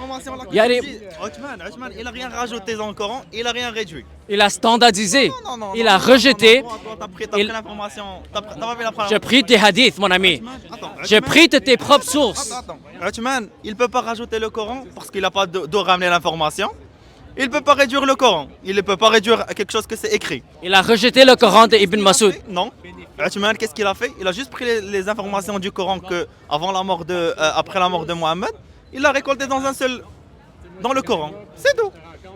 [SPEAKER 1] Il y a des...
[SPEAKER 2] Othman, il n'a rien rajouté dans le Coran, il n'a rien réduit.
[SPEAKER 1] Il a standardisé.
[SPEAKER 2] Non,
[SPEAKER 1] Il a rejeté.
[SPEAKER 2] Toi, t'as pris l'information. T'as pas pris la première.
[SPEAKER 1] J'ai pris tes hadiths, mon ami.
[SPEAKER 2] Attends,
[SPEAKER 1] J'ai pris de tes propres sources.
[SPEAKER 2] Attends. Othman, il ne peut pas rajouter le Coran parce qu'il n'a pas de ramener l'information. Il ne peut pas réduire le Coran. Il ne peut pas réduire quelque chose que c'est écrit.
[SPEAKER 1] Il a rejeté le Coran de Ibn Masoud.
[SPEAKER 2] Non. Othman, qu'est-ce qu'il a fait? Il a juste pris les informations du Coran que après la mort de Mohammed, il l'a récolté dans le Coran. C'est tout.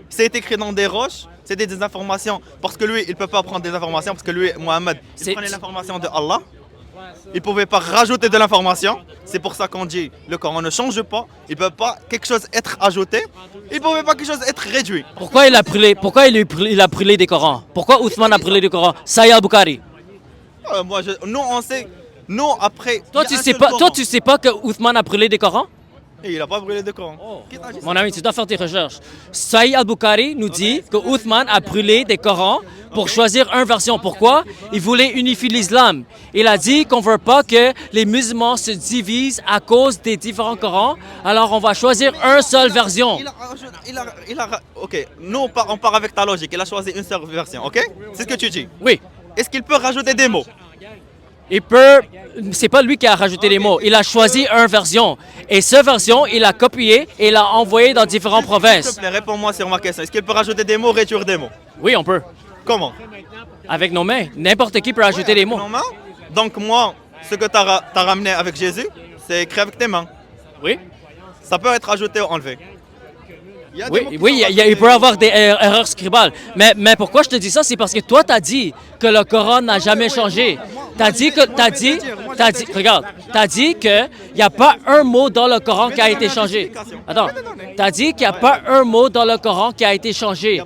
[SPEAKER 2] C'est écrit dans des roches, c'est des informations. Parce que lui, il ne peut pas prendre des informations parce que lui, Mohammed, il prenait l'information de Allah. Il ne pouvait pas rajouter de l'information. C'est pour ça qu'on dit le Coran ne change pas. Il ne peut pas quelque chose être ajouté. Il ne pouvait pas quelque chose être réduit.
[SPEAKER 1] Pourquoi il a brûlé des Corans? Pourquoi Uthman a brûlé des Corans? Sahih al-Bukhari.
[SPEAKER 2] Nous, on sait. Nous, après.
[SPEAKER 1] Toi, tu sais pas que Uthman a brûlé des Corans?
[SPEAKER 2] Et il n'a pas brûlé de Coran. Qui t'a dit ça?
[SPEAKER 1] Mon ami, tu dois faire tes recherches. Sahih al-Bukhari nous dit que Uthman a brûlé des Corans pour choisir une version. Pourquoi? Il voulait unifier l'islam. Il a dit qu'on ne veut pas que les musulmans se divisent à cause des différents Corans. Alors, on va choisir une seule version.
[SPEAKER 2] Ok, nous, on part avec ta logique. Il a choisi une seule version, ok? C'est ce que tu dis.
[SPEAKER 1] Oui.
[SPEAKER 2] Est-ce qu'il peut rajouter des mots?
[SPEAKER 1] Il peut... C'est pas lui qui a rajouté les mots. Il a choisi une version. Et cette version, il a copié et l'a envoyé dans différentes
[SPEAKER 2] S'il te
[SPEAKER 1] provinces.
[SPEAKER 2] plaît, réponds-moi sur ma question. Est-ce qu'il peut rajouter des mots, réduire des mots?
[SPEAKER 1] Oui, on peut.
[SPEAKER 2] Comment?
[SPEAKER 1] Avec nos mains. N'importe qui peut ajouter des mots.
[SPEAKER 2] Nos mains? Donc moi, ce que tu as ramené avec Jésus, c'est écrit avec tes mains.
[SPEAKER 1] Oui.
[SPEAKER 2] Ça peut être ajouté ou enlevé. Il y a des mots qui
[SPEAKER 1] Oui,
[SPEAKER 2] sont
[SPEAKER 1] il peut y avoir des erreurs scribales. Mais pourquoi je te dis ça? C'est parce que toi, tu as dit que le Coran n'a jamais changé. Tu as dit qu'il n'y a pas un mot dans le Coran qui a été changé. Attends, tu as dit qu'il n'y a pas un mot dans le Coran qui a été changé.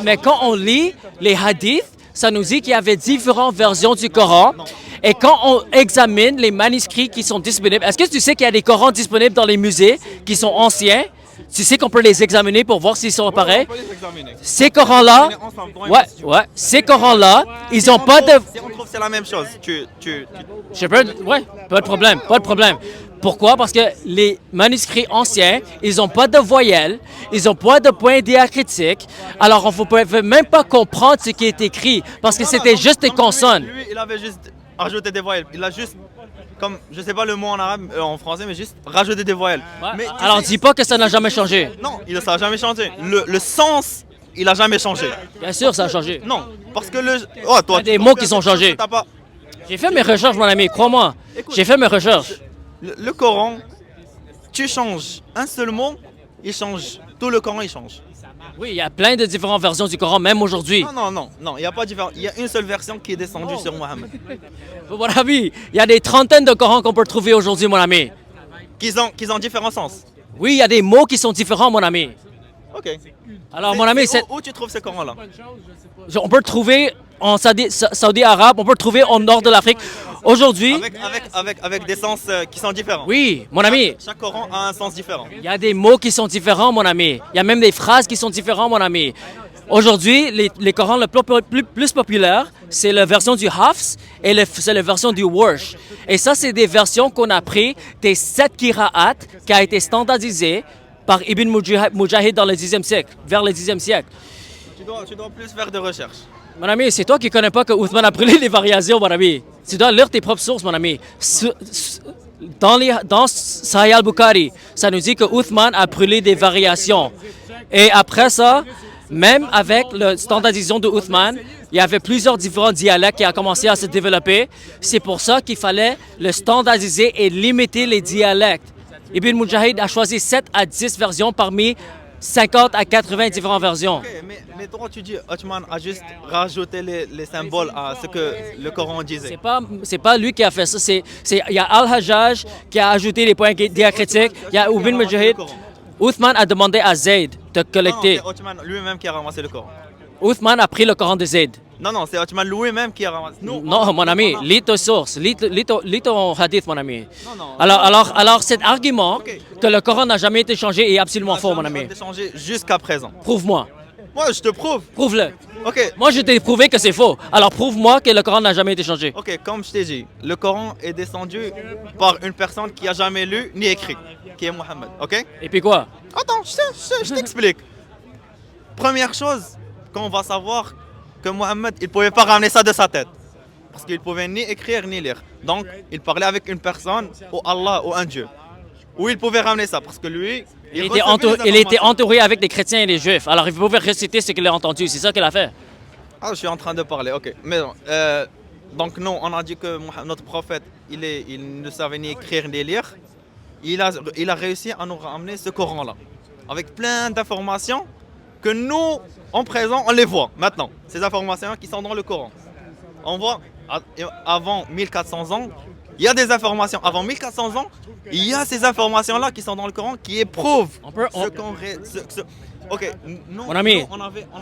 [SPEAKER 1] Mais quand on lit les hadiths, ça nous dit qu'il y avait différentes versions du Coran. Et quand on examine les manuscrits qui sont disponibles, est-ce que tu sais qu'il y a des Corans disponibles dans les musées qui sont anciens? Tu sais qu'on peut les examiner pour voir s'ils sont pareils. Ces Corans-là, ces Corans-là, ils n'ont pas de...
[SPEAKER 2] Si on trouve c'est la même chose,
[SPEAKER 1] Pas de problème. Pourquoi? Parce que les manuscrits anciens, ils n'ont pas de voyelles, ils n'ont pas de points diacritiques. Alors, on ne peut même pas comprendre ce qui est écrit parce que c'était juste des consonnes.
[SPEAKER 2] Lui, il avait juste ajouté des voyelles. Il a juste, comme, je sais pas le mot en arabe, en français, mais juste rajouter des voyelles. Mais,
[SPEAKER 1] alors, dis pas que ça n'a jamais changé.
[SPEAKER 2] Non, ça n'a jamais changé. Le sens, il n'a jamais changé.
[SPEAKER 1] Bien sûr, ça a changé.
[SPEAKER 2] Non, parce que Oh, toi,
[SPEAKER 1] Il y a des mots qui sont changés. J'ai fait mes recherches, mon ami, crois-moi. J'ai fait mes recherches.
[SPEAKER 2] Le Coran, tu changes un seul mot, il change. Tout le Coran, il change.
[SPEAKER 1] Oui, il y a plein de différentes versions du Coran, même aujourd'hui.
[SPEAKER 2] Non, il n'y a pas de différence. Il y a une seule version qui est descendue sur Mohammed.
[SPEAKER 1] Mon ami, il y a des trentaines de Corans qu'on peut trouver aujourd'hui, mon ami.
[SPEAKER 2] Qu'ils ont différents sens.
[SPEAKER 1] Oui, il y a des mots qui sont différents, mon ami.
[SPEAKER 2] Ok.
[SPEAKER 1] Alors, mon ami,
[SPEAKER 2] Où tu trouves ce Coran-là?
[SPEAKER 1] On peut le trouver en Saudi arabe, on peut le trouver au nord de l'Afrique. Aujourd'hui...
[SPEAKER 2] Avec des sens qui sont différents.
[SPEAKER 1] Oui, mon ami.
[SPEAKER 2] Chaque Coran a un sens différent.
[SPEAKER 1] Il y a des mots qui sont différents, mon ami. Il y a même des phrases qui sont différentes, mon ami. Aujourd'hui, les Corans le plus populaire, c'est la version du Hafs et c'est la version du Warsh. Et ça, c'est des versions qu'on a pris des 7 Qira'at qui a été standardisé par Ibn Mujahid dans le 10e siècle, vers le 10e siècle.
[SPEAKER 2] Tu dois plus faire de recherches.
[SPEAKER 1] Mon ami, c'est toi qui ne connais pas que Uthman a brûlé les variations, mon ami. Tu dois lire tes propres sources, mon ami. Dans Sahih al-Bukhari, ça nous dit que Uthman a brûlé des variations. Et après ça, même avec la standardisation de Uthman, il y avait plusieurs différents dialectes qui ont commencé à se développer. C'est pour ça qu'il fallait le standardiser et limiter les dialectes. Ibn Mujahid a choisi 7 à 10 versions parmi 50 à 80 différentes versions.
[SPEAKER 2] Okay, mais toi, tu dis Othman a juste rajouté les symboles à ce que le Coran disait.
[SPEAKER 1] C'est pas lui qui a fait ça. Il y a Al-Hajjaj qui a ajouté les points diacritiques. Il y a Ibn Mujahid. Uthman a demandé à Zayd de collecter.
[SPEAKER 2] Non, c'est Othman lui-même qui a ramassé le Coran.
[SPEAKER 1] Uthman a pris le Coran de Zayd.
[SPEAKER 2] Non, c'est Othman lui-même qui a ramassé.
[SPEAKER 1] Non, mon ami, lis ta source, lis ton hadith, mon ami.
[SPEAKER 2] Non.
[SPEAKER 1] Alors cet argument que le Coran n'a jamais été changé est absolument faux, mon ami.
[SPEAKER 2] Il n'a jamais été changé jusqu'à présent.
[SPEAKER 1] Prouve-moi.
[SPEAKER 2] Moi, je te prouve.
[SPEAKER 1] Prouve-le.
[SPEAKER 2] Ok.
[SPEAKER 1] Moi, je t'ai prouvé que c'est faux. Alors prouve-moi que le Coran n'a jamais été changé.
[SPEAKER 2] Ok, comme je t'ai dit, le Coran est descendu par une personne qui a jamais lu ni écrit, qui est Mohammed. Ok.
[SPEAKER 1] Et puis quoi?
[SPEAKER 2] Attends, je t'explique. Première chose qu'on va savoir que Mohammed, il pouvait pas ramener ça de sa tête. Parce qu'il pouvait ni écrire ni lire. Donc, il parlait avec une personne, ou Allah, ou un Dieu. Où il pouvait ramener ça, parce que lui,
[SPEAKER 1] il était entouré avec des chrétiens et des juifs. Alors, il pouvait réciter ce qu'il a entendu. C'est ça qu'il a fait.
[SPEAKER 2] Ah, je suis en train de parler, ok. Mais donc, nous, on a dit que notre prophète, il ne savait ni écrire ni lire. Il a réussi à nous ramener ce Coran-là. Avec plein d'informations que nous, en présent, on les voit maintenant. Ces informations qui sont dans le Coran. On voit, avant 1400 ans, il y a des informations. Avant 1400 ans, il y a ces informations-là qui sont dans le Coran qui éprouvent ce qu'on... Ok,
[SPEAKER 1] mon ami,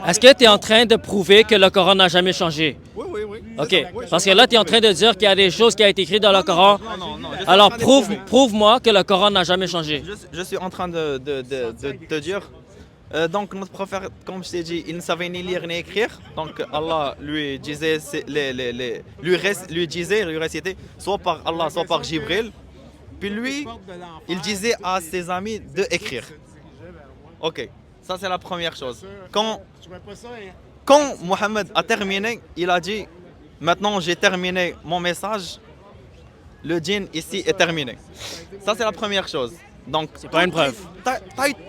[SPEAKER 1] est-ce que tu es en train de prouver que le Coran n'a jamais changé?
[SPEAKER 2] Oui.
[SPEAKER 1] Ok, parce que là, tu es en train de dire qu'il y a des choses qui ont été écrites dans le Coran.
[SPEAKER 2] Non.
[SPEAKER 1] Alors, prouve-moi que le Coran n'a jamais changé.
[SPEAKER 2] Je suis en train de te dire... donc notre prophète, comme je t'ai dit, il ne savait ni lire ni écrire. Donc Allah lui disait, lui récitait soit par Allah, soit par Jibril. Puis lui, il disait à ses amis de écrire. Ok, ça c'est la première chose. Quand Mohammed a terminé, il a dit, maintenant j'ai terminé mon message, le djinn ici est terminé. Ça c'est la première chose. Donc
[SPEAKER 1] c'est pas une preuve.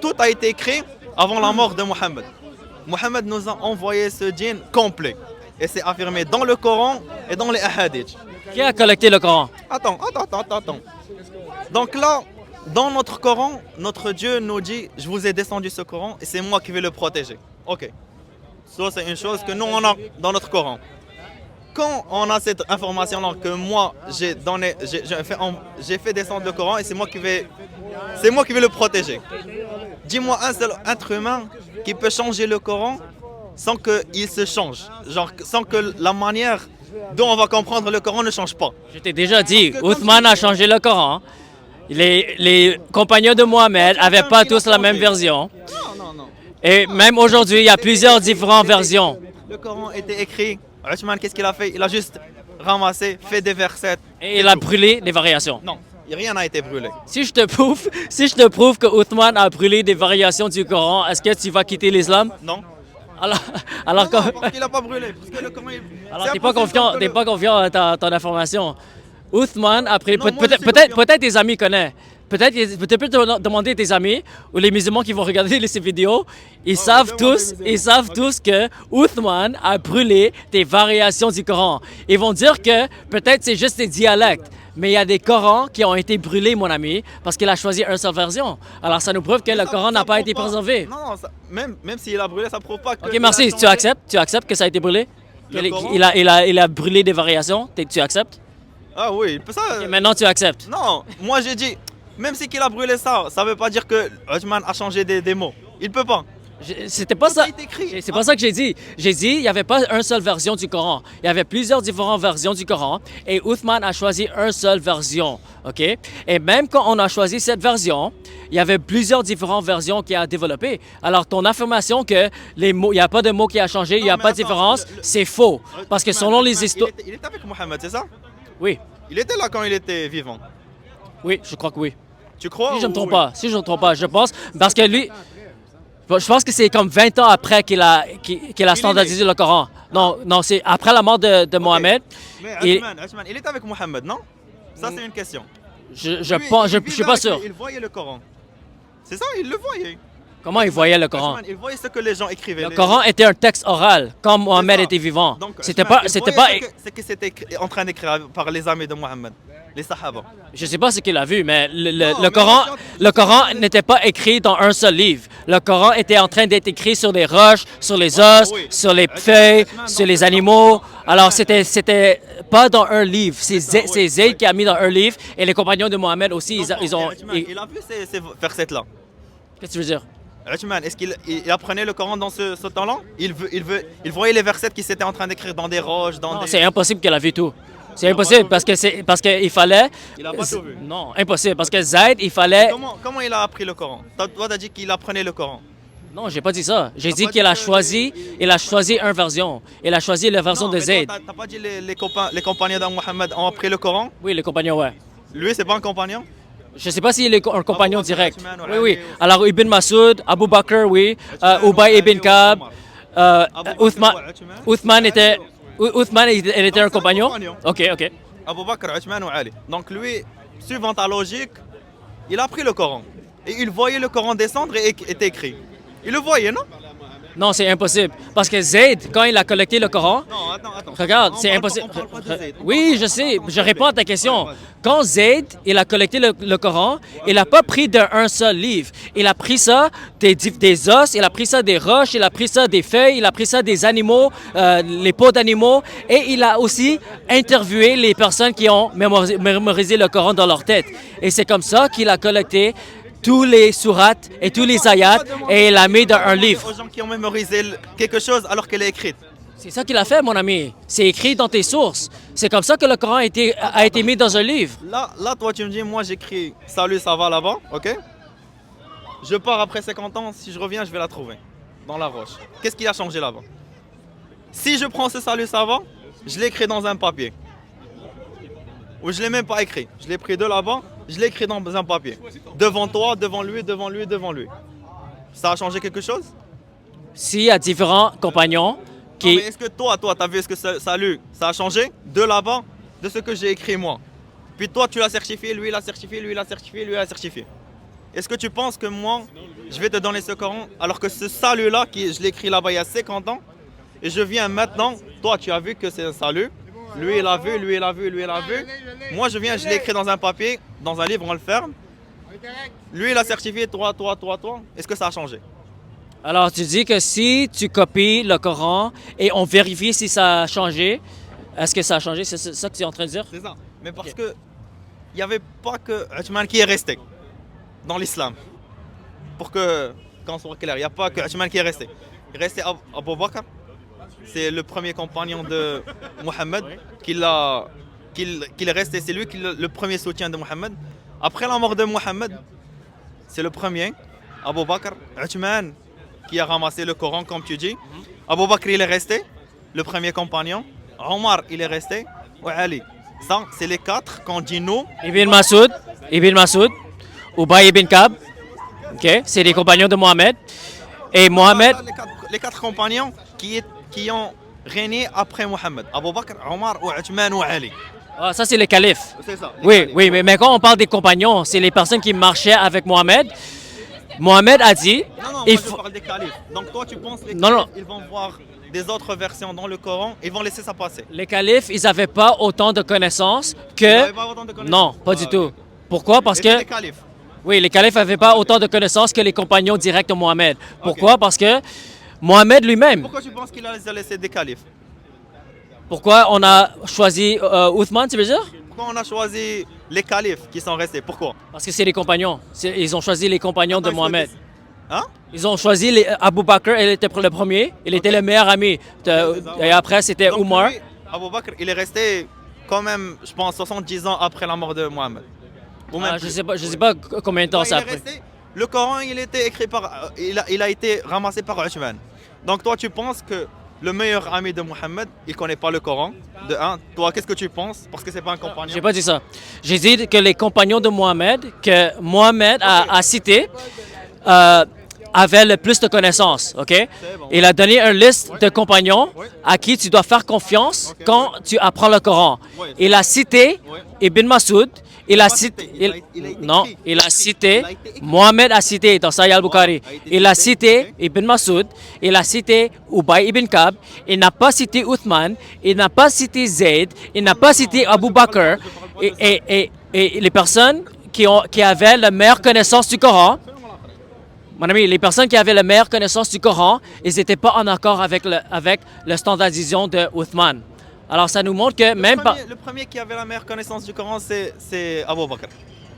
[SPEAKER 2] Tout a été écrit avant la mort de Mohammed. Mohammed nous a envoyé ce djinn complet. Et c'est affirmé dans le Coran et dans les hadiths.
[SPEAKER 1] Qui a collecté le Coran?
[SPEAKER 2] Attends. Donc là, dans notre Coran, notre Dieu nous dit, je vous ai descendu ce Coran et c'est moi qui vais le protéger. Ok. Ça c'est une chose que nous on a dans notre Coran. Quand on a cette information-là que moi j'ai fait descendre le Coran et c'est moi qui vais le protéger. Dis-moi un seul être humain qui peut changer le Coran sans qu'il se change. Genre sans que la manière dont on va comprendre le Coran ne change pas.
[SPEAKER 1] Je t'ai déjà dit, Uthman a changé le Coran. Les compagnons de Mohammed n'avaient pas tous la même version.
[SPEAKER 2] Non.
[SPEAKER 1] Et même aujourd'hui, il y a plusieurs différentes versions.
[SPEAKER 2] Le Coran était écrit. Uthman, qu'est-ce qu'il a fait? Il a juste ramassé, fait des versets.
[SPEAKER 1] Et il a brûlé des variations.
[SPEAKER 2] Non, rien n'a été brûlé.
[SPEAKER 1] Si je te prouve que Uthman a brûlé des variations du Coran, est-ce que tu vas quitter l'islam?
[SPEAKER 2] Non.
[SPEAKER 1] Alors
[SPEAKER 2] parce qu'il n'a pas brûlé. Parce que le Coran,
[SPEAKER 1] alors t'es pas confiant à ton information. Uthman a pris... Peut-être tes amis connaissent. Peut-être tu peux demander à tes amis ou les musulmans qui vont regarder ces vidéos, ils savent tous que Uthman a brûlé des variations du Coran. Ils vont dire que peut-être c'est juste des dialectes, mais il y a des Corans qui ont été brûlés, mon ami, parce qu'il a choisi une seule version. Alors ça nous prouve que le Coran n'a pas été préservé.
[SPEAKER 2] Non, même s'il a brûlé, ça prouve pas que...
[SPEAKER 1] Ok, merci. Tu acceptes que ça a été brûlé? Il a brûlé des variations? Tu acceptes?
[SPEAKER 2] Ah oui, ça...
[SPEAKER 1] Okay, maintenant tu acceptes.
[SPEAKER 2] Non, moi j'ai dit... Même si qu'il a brûlé ça, ça veut pas dire que Uthman a changé des mots. Il peut pas.
[SPEAKER 1] C'était pas
[SPEAKER 2] Tout
[SPEAKER 1] ça.
[SPEAKER 2] a été écrit.
[SPEAKER 1] C'est pas ça que j'ai dit. J'ai dit il n'y avait pas une seule version du Coran. Il y avait plusieurs différentes versions du Coran et Uthman a choisi une seule version. OK? Et même quand on a choisi cette version, il y avait plusieurs différentes versions qui a développées. Alors ton affirmation que les mots, il n'y a pas de mot qui a changé, il n'y a
[SPEAKER 2] mais
[SPEAKER 1] pas de
[SPEAKER 2] attends,
[SPEAKER 1] différence, c'est faux. Parce que selon les
[SPEAKER 2] Uthman,
[SPEAKER 1] histoires.
[SPEAKER 2] il était avec Mohammed, c'est ça?
[SPEAKER 1] Oui,
[SPEAKER 2] Il était là quand il était vivant.
[SPEAKER 1] oui, je crois que oui.
[SPEAKER 2] Tu crois?
[SPEAKER 1] Si je ne me
[SPEAKER 2] ou-
[SPEAKER 1] trompe pas, si je ne me trompe pas, je pense. Parce que lui, je pense que c'est comme 20 ans après qu'il a standardisé le Coran. Non, non, c'est après la mort de Mohammed.
[SPEAKER 2] Mais
[SPEAKER 1] Et-
[SPEAKER 2] Uthman, il était avec Mohammed, non? Ça, c'est une question.
[SPEAKER 1] Je
[SPEAKER 2] Lui,
[SPEAKER 1] pense,
[SPEAKER 2] il
[SPEAKER 1] je suis pas
[SPEAKER 2] vivait
[SPEAKER 1] sûr.
[SPEAKER 2] avec lui, il voyait le Coran. C'est ça, il le voyait.
[SPEAKER 1] Comment il voyait le Coran?
[SPEAKER 2] Uthman, il voyait ce que les gens écrivaient.
[SPEAKER 1] Le
[SPEAKER 2] Les-
[SPEAKER 1] Coran était un texte oral, quand Mohammed
[SPEAKER 2] ça.
[SPEAKER 1] était vivant.
[SPEAKER 2] Donc,
[SPEAKER 1] C'était
[SPEAKER 2] Uthman,
[SPEAKER 1] pas,
[SPEAKER 2] il
[SPEAKER 1] c'était
[SPEAKER 2] voyait
[SPEAKER 1] pas.
[SPEAKER 2] ce que c'était en train d'écrire par les amis de Mohammed, les Sahaba.
[SPEAKER 1] Je sais pas ce qu'il a vu, mais
[SPEAKER 2] Non, mais
[SPEAKER 1] le Coran n'était pas écrit dans un seul livre. Le Coran était en train d'être écrit sur les roches, sur les os,
[SPEAKER 2] oui.
[SPEAKER 1] sur les feuilles, sur les animaux. Alors c'était pas dans un livre. C'est
[SPEAKER 2] oui.
[SPEAKER 1] Zayd qui a mis dans un livre et les compagnons de Mohammed aussi.
[SPEAKER 2] Donc,
[SPEAKER 1] Ils ont.
[SPEAKER 2] Uthman, il a vu ces versets-là.
[SPEAKER 1] Qu'est-ce que tu veux dire?
[SPEAKER 2] Uthman, est-ce qu'il apprenait le Coran dans ce temps-là? Il voyait les versets qui s'étaient en train d'écrire dans des roches, dans
[SPEAKER 1] Non,
[SPEAKER 2] des...
[SPEAKER 1] c'est impossible qu'elle a vu tout. C'est
[SPEAKER 2] a
[SPEAKER 1] impossible
[SPEAKER 2] pas tout
[SPEAKER 1] parce qu'il fallait.
[SPEAKER 2] Il a pas tout vu.
[SPEAKER 1] Non, impossible parce que Zayd, il fallait.
[SPEAKER 2] Comment il a appris le Coran? Toi, t'as dit qu'il apprenait le Coran.
[SPEAKER 1] Non, j'ai pas dit ça. J'ai
[SPEAKER 2] T'as
[SPEAKER 1] dit
[SPEAKER 2] pas
[SPEAKER 1] qu'il
[SPEAKER 2] dit
[SPEAKER 1] a
[SPEAKER 2] que
[SPEAKER 1] choisi, il a choisi une version. Il a choisi la version
[SPEAKER 2] Non,
[SPEAKER 1] de
[SPEAKER 2] mais toi,
[SPEAKER 1] Zayd.
[SPEAKER 2] T'as pas dit les compagnons de Mohammed ont appris le Coran?
[SPEAKER 1] Oui, les compagnons, ouais.
[SPEAKER 2] Lui, c'est pas un compagnon?
[SPEAKER 1] Je sais pas s'il est un compagnon
[SPEAKER 2] Bakr,
[SPEAKER 1] direct.
[SPEAKER 2] Uthman,
[SPEAKER 1] Oui, oui.
[SPEAKER 2] Ali,
[SPEAKER 1] Alors, Ibn Masoud, Abu Bakr, oui.
[SPEAKER 2] Uthman,
[SPEAKER 1] Ubay
[SPEAKER 2] Ali,
[SPEAKER 1] ibn Kab.
[SPEAKER 2] Omar.
[SPEAKER 1] euh,
[SPEAKER 2] Abu Bakr,
[SPEAKER 1] Uthman,
[SPEAKER 2] Uthman.
[SPEAKER 1] Uthman était. Uthman, il était un
[SPEAKER 2] c'est un
[SPEAKER 1] compagnon?
[SPEAKER 2] compagnon.
[SPEAKER 1] Ok, ok.
[SPEAKER 2] Abu Bakr, Uthman ou Ali. Donc lui, suivant ta logique, il a pris le Coran. Et il voyait le Coran descendre et était écrit. Il le voyait, non?
[SPEAKER 1] Non, c'est impossible. Parce que Zayd, quand il a collecté le Coran,
[SPEAKER 2] Non, attends.
[SPEAKER 1] regarde,
[SPEAKER 2] On
[SPEAKER 1] c'est
[SPEAKER 2] parle
[SPEAKER 1] impossible.
[SPEAKER 2] pas- on parle pas de Zayd. On
[SPEAKER 1] Oui,
[SPEAKER 2] parle
[SPEAKER 1] je
[SPEAKER 2] pas-
[SPEAKER 1] sais.
[SPEAKER 2] on parle
[SPEAKER 1] Je
[SPEAKER 2] pas de
[SPEAKER 1] réponds à ta
[SPEAKER 2] Zayd.
[SPEAKER 1] question.
[SPEAKER 2] Ouais, vas-y.
[SPEAKER 1] Quand Zayd, il a collecté le Coran, il n'a pas pris d'un seul livre. Il a pris ça des os, il a pris ça des roches, il a pris ça des feuilles, il a pris ça des animaux, les peaux d'animaux, et il a aussi interviewé les personnes qui ont mémorisé le Coran dans leur tête. Et c'est comme ça qu'il a collecté tous les sourates et tous les ayats et il l'a mis dans un livre.
[SPEAKER 2] Aux gens qui ont mémorisé quelque chose alors qu'elle est écrite.
[SPEAKER 1] C'est ça qu'il a fait, mon ami. C'est écrit dans tes sources. C'est comme ça que le Coran a été mis dans un livre.
[SPEAKER 2] Là, toi, tu me dis, moi, j'écris salut, ça va là-bas, ok? Je pars après 50 ans, si je reviens, je vais la trouver dans la roche. Qu'est-ce qui a changé là-bas? Si je prends ce salut, ça va, je l'écris dans un papier. Ou je l'ai même pas écrit. Je l'ai pris de là-bas, je l'ai écrit dans un papier. Devant toi, devant lui, devant lui, devant lui. Ça a changé quelque chose?
[SPEAKER 1] S'il y a différents compagnons
[SPEAKER 2] Non,
[SPEAKER 1] qui...
[SPEAKER 2] mais est-ce que toi, t'as vu, est-ce que salut, ça a changé de là-bas, de ce que j'ai écrit moi? Puis toi, tu l'as certifié, lui, il a certifié, lui, il a certifié, lui, il a certifié. Est-ce que tu penses que moi, je vais te donner ce Coran, alors que ce salut-là, je l'ai écrit là-bas il y a 50 ans, et je viens maintenant, toi, tu as vu que c'est un salut, lui, il a vu, lui, il a vu, lui, il a vu. Moi, je viens, je l'ai écrit dans un papier, dans un livre, on le ferme. Lui, il a certifié, toi. Est-ce que ça a changé?
[SPEAKER 1] Alors, tu dis que si tu copies le Coran et on vérifie si ça a changé, est-ce que ça a changé? C'est ça que tu es en train de dire?
[SPEAKER 2] C'est ça. Mais parce que il n'y avait pas que Uthman qui est resté dans l'islam. Pour que, quand on soit clair, il n'y a pas que Uthman qui est resté. Il est resté Abu Bakr. C'est le premier compagnon de Mohammed qu'il est resté. C'est lui qui est le premier soutien de Mohammed. Après la mort de Mohammed, c'est le premier, Abu Bakr, Uthman, qui a ramassé le Coran, comme tu dis. Abu Bakr, il est resté, le premier compagnon. Omar, il est resté. Et Ali. Ça, c'est les quatre qu'on dit nous.
[SPEAKER 1] Ibn Masoud, Ubay ibn Kab, ok, c'est les compagnons de Mohammed. Et Mohammed,
[SPEAKER 2] Les quatre compagnons qui ont régné après Mohammed. Abu Bakr, Omar, Uthman et Ali.
[SPEAKER 1] ah, ça c'est les califes.
[SPEAKER 2] C'est ça.
[SPEAKER 1] Oui, oui, mais quand on parle des compagnons, c'est les personnes qui marchaient avec Mohammed. Mohammed a dit,
[SPEAKER 2] Non, moi
[SPEAKER 1] il
[SPEAKER 2] je
[SPEAKER 1] faut...
[SPEAKER 2] parle des califes. Donc toi, tu penses que les
[SPEAKER 1] Non,
[SPEAKER 2] califes,
[SPEAKER 1] non.
[SPEAKER 2] ils vont voir des autres versions dans le Coran, ils vont laisser ça passer.
[SPEAKER 1] Les califes, ils n'avaient pas autant de connaissances
[SPEAKER 2] Ils
[SPEAKER 1] que...
[SPEAKER 2] n'avaient pas autant de connaissances.
[SPEAKER 1] Non, pas du tout. Pourquoi? Parce
[SPEAKER 2] C'était
[SPEAKER 1] que...
[SPEAKER 2] les califes.
[SPEAKER 1] Oui, les califes n'avaient pas autant de connaissances que les compagnons directs de Mohammed. Pourquoi? Parce que Mohammed lui-même.
[SPEAKER 2] Pourquoi tu penses qu'il a laissé des califes?
[SPEAKER 1] Pourquoi on a choisi Uthman, tu veux dire?
[SPEAKER 2] Pourquoi on a choisi les califes qui sont restés? Pourquoi?
[SPEAKER 1] Parce que c'est les compagnons. Ils ont choisi les compagnons de
[SPEAKER 2] Attends,
[SPEAKER 1] Mohammed.
[SPEAKER 2] Hein?
[SPEAKER 1] Ils ont choisi Abu Bakr, il était le premier, il était le meilleur ami. Et après, c'était
[SPEAKER 2] Donc,
[SPEAKER 1] Omar.
[SPEAKER 2] lui, Abu Bakr, il est resté quand même, je pense, 70 ans après la mort de Mohammed. Ou même
[SPEAKER 1] Je
[SPEAKER 2] plus.
[SPEAKER 1] sais pas combien de temps
[SPEAKER 2] Ouais,
[SPEAKER 1] ça
[SPEAKER 2] il
[SPEAKER 1] a
[SPEAKER 2] est
[SPEAKER 1] pris.
[SPEAKER 2] resté. Le Coran, il était écrit par, il a été ramassé par Uthman. Donc toi, tu penses que le meilleur ami de Mohammed, il connaît pas le Coran. De un, toi, qu'est-ce que tu penses? Parce que c'est pas un compagnon.
[SPEAKER 1] J'ai pas dit ça. J'ai dit que les compagnons de Mohammed, que Mohammed a cité, avaient le plus de connaissances, ok?
[SPEAKER 2] bon.
[SPEAKER 1] Il a donné une liste de compagnons
[SPEAKER 2] Ouais.
[SPEAKER 1] à qui tu dois faire confiance
[SPEAKER 2] Ok.
[SPEAKER 1] quand tu apprends le Coran.
[SPEAKER 2] Ouais.
[SPEAKER 1] Il a cité
[SPEAKER 2] Ouais.
[SPEAKER 1] Ibn Masoud, il a
[SPEAKER 2] pas
[SPEAKER 1] cité,
[SPEAKER 2] cité, il a été
[SPEAKER 1] non,
[SPEAKER 2] écrit.
[SPEAKER 1] il a cité,
[SPEAKER 2] Il a été écrit.
[SPEAKER 1] Mohammed a cité dans Sahih al-Bukhari,
[SPEAKER 2] a été
[SPEAKER 1] il a
[SPEAKER 2] cité,
[SPEAKER 1] cité
[SPEAKER 2] ok.
[SPEAKER 1] Ibn Masoud, il a cité Ubay ibn Kab, il n'a pas cité Uthman, il n'a pas cité Zayd, il n'a pas cité Abu Bakr, et les personnes qui avaient la meilleure connaissance du Coran, mon ami, les personnes qui avaient la meilleure connaissance du Coran, ils n'étaient pas en accord avec le standardisation de Uthman. Alors ça nous montre que même pas...
[SPEAKER 2] Le premier qui avait la meilleure connaissance du Coran, c'est Abu Bakr.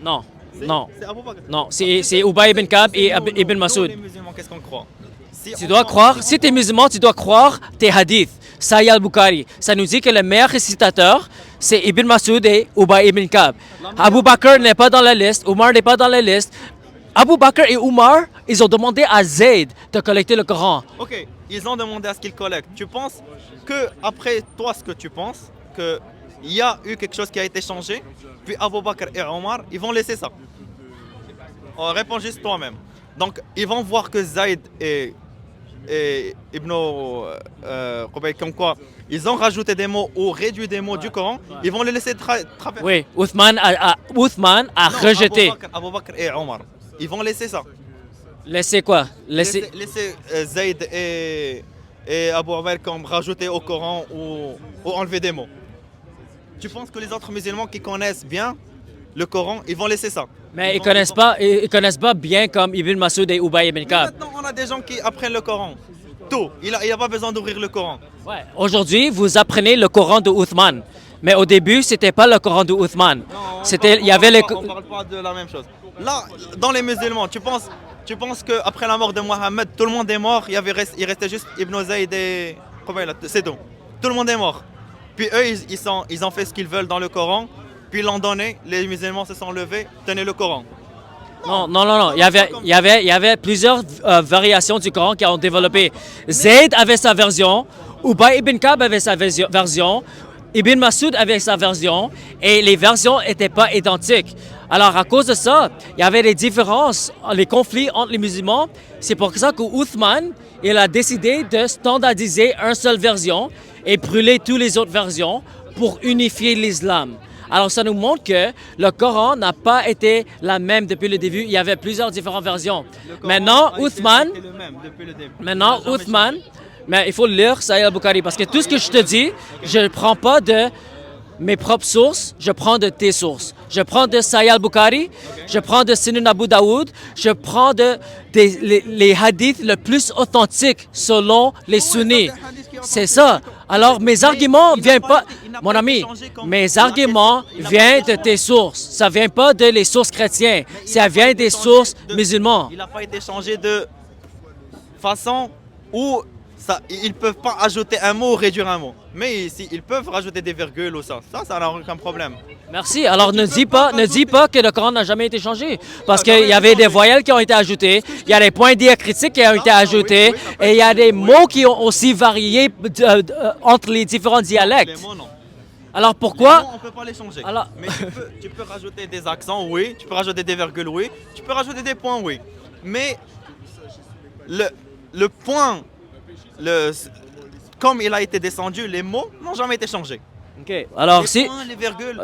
[SPEAKER 1] Non, non,
[SPEAKER 2] C'est Abu Bakr.
[SPEAKER 1] non, c'est Ubay ibn Kab et
[SPEAKER 2] Nous,
[SPEAKER 1] Ibn
[SPEAKER 2] nous,
[SPEAKER 1] Masoud.
[SPEAKER 2] les musulmans, qu'est-ce qu'on croit?
[SPEAKER 1] Tu dois croire, si tu es musulman, tu dois croire tes hadiths. Sahih al-Bukhari, ça nous dit que le meilleur récitateur, c'est Ibn Masoud et Ubay ibn Kab. Abu Bakr n'est pas dans la liste, Omar n'est pas dans la liste. Abu Bakr et Omar, ils ont demandé à Zayd de collecter le Coran.
[SPEAKER 2] Ok, ils ont demandé à ce qu'ils collectent. Tu penses que, après toi, ce que tu penses, qu'il y a eu quelque chose qui a été changé, puis Abu Bakr et Omar, ils vont laisser ça. Oh, réponds juste toi-même. Donc, ils vont voir que Zayd et Ibn Qubayl, comme quoi, ils ont rajouté des mots ou réduit des mots du Coran, ils vont les laisser traverser.
[SPEAKER 1] Oui, Uthman a rejeté.
[SPEAKER 2] Abu Bakr et Omar, ils vont laisser ça.
[SPEAKER 1] Laissez quoi?
[SPEAKER 2] Laisser Zayd et Abu Bakr comme rajouter au Coran ou enlever des mots. Tu penses que les autres musulmans qui connaissent bien le Coran, ils vont laisser ça?
[SPEAKER 1] Mais ils connaissent pas bien comme Ibn Masoud et Ubay ibn
[SPEAKER 2] Mais
[SPEAKER 1] Kab.
[SPEAKER 2] maintenant, on a des gens qui apprennent le Coran. Tout. Il n'y a pas besoin d'ouvrir le Coran.
[SPEAKER 1] Ouais. Aujourd'hui, vous apprenez le Coran de Uthman. Mais au début, c'était pas le Coran de Uthman. Il y avait les...
[SPEAKER 2] On parle pas de la même chose. Là, dans les musulmans, tu penses qu'après la mort de Mohammed, tout le monde est mort, il restait juste Ibn Zayd et... C'est tout. Tout le monde est mort. Puis eux, ils ont fait ce qu'ils veulent dans le Coran. Puis l'an donné, les musulmans se sont levés, tenaient le Coran.
[SPEAKER 1] Non. Il y avait plusieurs variations du Coran qui ont développé. Zayd avait sa version, Ubay ibn Kab avait sa version, Ibn Masoud avait sa version, et les versions n'étaient pas identiques. Alors, à cause de ça, il y avait des différences, les conflits entre les musulmans. C'est pour ça que Uthman, il a décidé de standardiser une seule version et brûler toutes les autres versions pour unifier l'islam. Alors, ça nous montre que le Coran n'a pas été la même depuis le début. Il y avait plusieurs différentes versions. Maintenant, Uthman, mais il faut lire Sahih al-Bukhari parce que tout ce que je te dis, je ne prends pas de mes propres sources, je prends de tes sources. Je prends de Sahih al-Bukhari, je prends de Sunan Abu Daoud, je prends les hadiths les plus authentiques selon les sunnis. C'est ça. Alors mes arguments viennent pas, mon ami, mes arguments viennent de tes sources. Ça vient pas de les sources chrétiennes, ça vient des sources musulmanes.
[SPEAKER 2] Il n'a pas été changé de façon où ils ne peuvent pas ajouter un mot ou réduire un mot. Mais ici, ils peuvent rajouter des virgules ou ça. Ça n'a aucun problème.
[SPEAKER 1] Merci. Alors ne dis pas que le Coran n'a jamais été changé. Parce qu'il y avait des voyelles qui ont été ajoutées, il y a des points diacritiques qui ont été ajoutés, et il y a des mots qui ont aussi varié entre les différents dialectes.
[SPEAKER 2] Les mots, non.
[SPEAKER 1] Alors pourquoi?
[SPEAKER 2] Les mots, on ne peut pas les changer.
[SPEAKER 1] Alors-
[SPEAKER 2] Mais tu peux rajouter des accents, oui. Tu peux rajouter des virgules, oui. Tu peux rajouter des points, oui. Mais le point, comme il a été descendu, les mots n'ont jamais été changés.
[SPEAKER 1] Ok. Alors
[SPEAKER 2] Les
[SPEAKER 1] si
[SPEAKER 2] points, les virgules,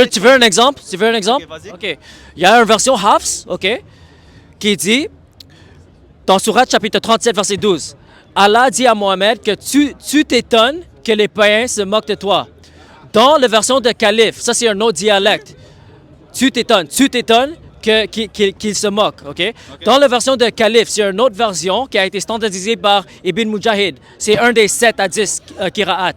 [SPEAKER 1] tu veux un exemple? Tu veux un exemple?
[SPEAKER 2] Ok, vas-y.
[SPEAKER 1] Ok. Il y a une version Hafs, ok, qui dit dans Surat chapitre 37 verset 12, Allah dit à Mohammed que tu t'étonnes que les païens se moquent de toi. Dans la version de Calife, ça c'est un autre dialecte. Tu t'étonnes qu'il se moque, ok? Dans la version de Calife, c'est une autre version qui a été standardisée par Ibn Mujahid. C'est un des 7 à 10 qira'at.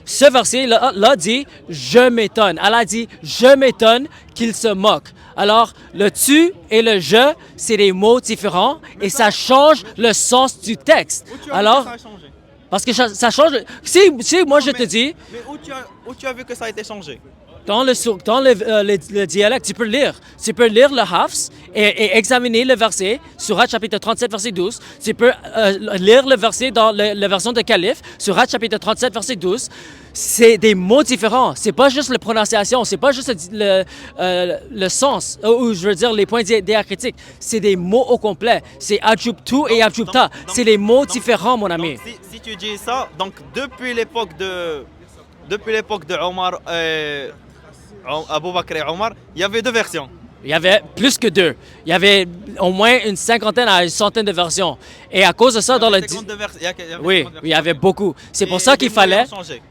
[SPEAKER 1] Ce verset là dit « Je m'étonne ». Allah dit « Je m'étonne qu'il se moque ». Alors, le tu et le je, c'est des mots différents et ça change le sens du texte.
[SPEAKER 2] Où tu as vu
[SPEAKER 1] Alors,
[SPEAKER 2] que ça a changé?
[SPEAKER 1] parce que ça change. Si moi je te dis,
[SPEAKER 2] Mais où tu as vu que ça a été changé?
[SPEAKER 1] dans le dialecte, tu peux lire. Tu peux lire le Hafs et examiner le verset, Surat chapitre 37, verset 12. Tu peux lire le verset dans la version de Calif, Surat chapitre 37, verset 12. C'est des mots différents. C'est pas juste la prononciation, c'est pas juste le sens, ou je veux dire les points diacritiques. C'est des mots au complet. C'est adjuptu et adjupta. C'est des mots différents, mon ami.
[SPEAKER 2] Donc, si tu dis ça, donc depuis l'époque de Omar, Abou Bakr et Omar, il y avait deux versions.
[SPEAKER 1] Il y avait plus que deux. Il y avait au moins une cinquantaine à une centaine de versions. Et à cause de ça, dans le...
[SPEAKER 2] 52 vers- il y avait
[SPEAKER 1] Oui,
[SPEAKER 2] 52
[SPEAKER 1] il y avait beaucoup. C'est pour
[SPEAKER 2] Et
[SPEAKER 1] ça qu'il
[SPEAKER 2] des mots, ils
[SPEAKER 1] fallait...
[SPEAKER 2] ont changé.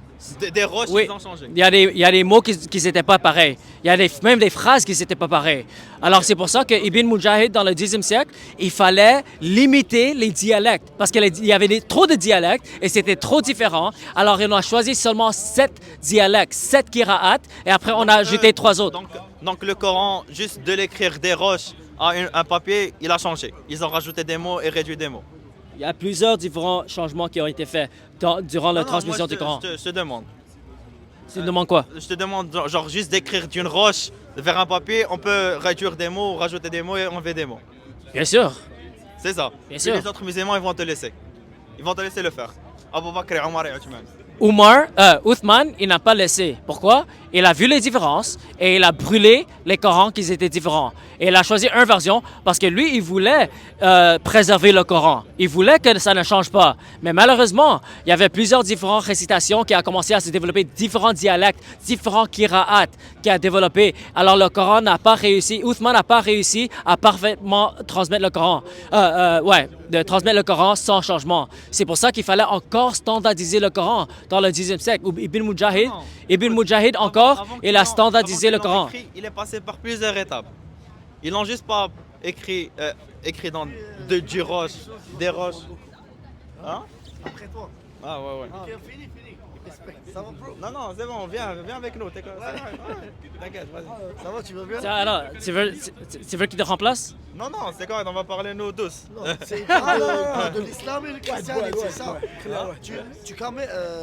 [SPEAKER 2] Des roches,
[SPEAKER 1] Oui,
[SPEAKER 2] ils ont changé.
[SPEAKER 1] il y a des mots qui n'étaient pas pareils. Il y a même des phrases qui n'étaient pas pareilles. Alors, c'est pour ça que Ibn Mujahid, dans le Xe siècle, il fallait limiter les dialectes. Parce qu'il y avait trop de dialectes et c'était trop différent. Alors, on a choisi seulement 7 dialectes, 7 qira'at, et après, on a ajouté 3 autres.
[SPEAKER 2] Donc le Coran, juste de l'écrire des roches à un papier, il a changé. Ils ont rajouté des mots et réduit des mots.
[SPEAKER 1] Il y a plusieurs différents changements qui ont été faits durant la transmission du Coran.
[SPEAKER 2] Je te demande.
[SPEAKER 1] Tu me demandes quoi?
[SPEAKER 2] Je te demande, genre juste d'écrire d'une roche vers un papier, on peut réduire des mots, rajouter des mots et enlever des mots.
[SPEAKER 1] Bien sûr.
[SPEAKER 2] C'est ça.
[SPEAKER 1] Bien
[SPEAKER 2] Puis
[SPEAKER 1] sûr.
[SPEAKER 2] les autres musulmans, ils vont te laisser. Ils vont te laisser le faire. Abu Bakr, Omar et Uthman.
[SPEAKER 1] Uthman, il n'a pas laissé. Pourquoi? Il a vu les différences et il a brûlé les Corans qui étaient différents. Et il a choisi une version parce que lui, il voulait préserver le Coran. Il voulait que ça ne change pas. Mais malheureusement, il y avait plusieurs différentes récitations qui ont commencé à se développer, différents dialectes, différents qira'at qui a développé. Alors le Coran n'a pas réussi, Uthman n'a pas réussi à parfaitement transmettre le Coran. De transmettre le Coran sans changement. C'est pour ça qu'il fallait encore standardiser le Coran dans le Xe siècle. Ibn Mujahid encore, il a standardisé le Coran.
[SPEAKER 2] Il est passé par plusieurs étapes. Ils n'ont juste pas écrit dans du roche, des roches. Hein?
[SPEAKER 3] Après toi.
[SPEAKER 2] Ah ouais.
[SPEAKER 3] Ok, fini. Respect. Ça va, bro?
[SPEAKER 2] Non, c'est bon, viens avec nous. T'inquiète, vas-y.
[SPEAKER 3] Ça va, tu vas bien?
[SPEAKER 1] Alors, tu veux qu'il te remplace?
[SPEAKER 2] Non, c'est correct, on va parler nous tous.
[SPEAKER 3] Non, c'est de l'islam et le christianisme, c'est ça? Tu calmes.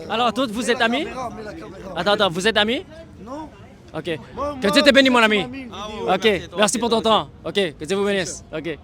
[SPEAKER 1] Alors, tous, vous êtes amis?
[SPEAKER 3] Mets la caméra.
[SPEAKER 1] Attends, vous êtes amis?
[SPEAKER 3] Non.
[SPEAKER 1] OK.
[SPEAKER 3] Moi,
[SPEAKER 1] Que Dieu te bénisse, mon ami.
[SPEAKER 2] Ah ouais,
[SPEAKER 1] OK, merci pour ton temps. OK, que Dieu vous bénisse. OK.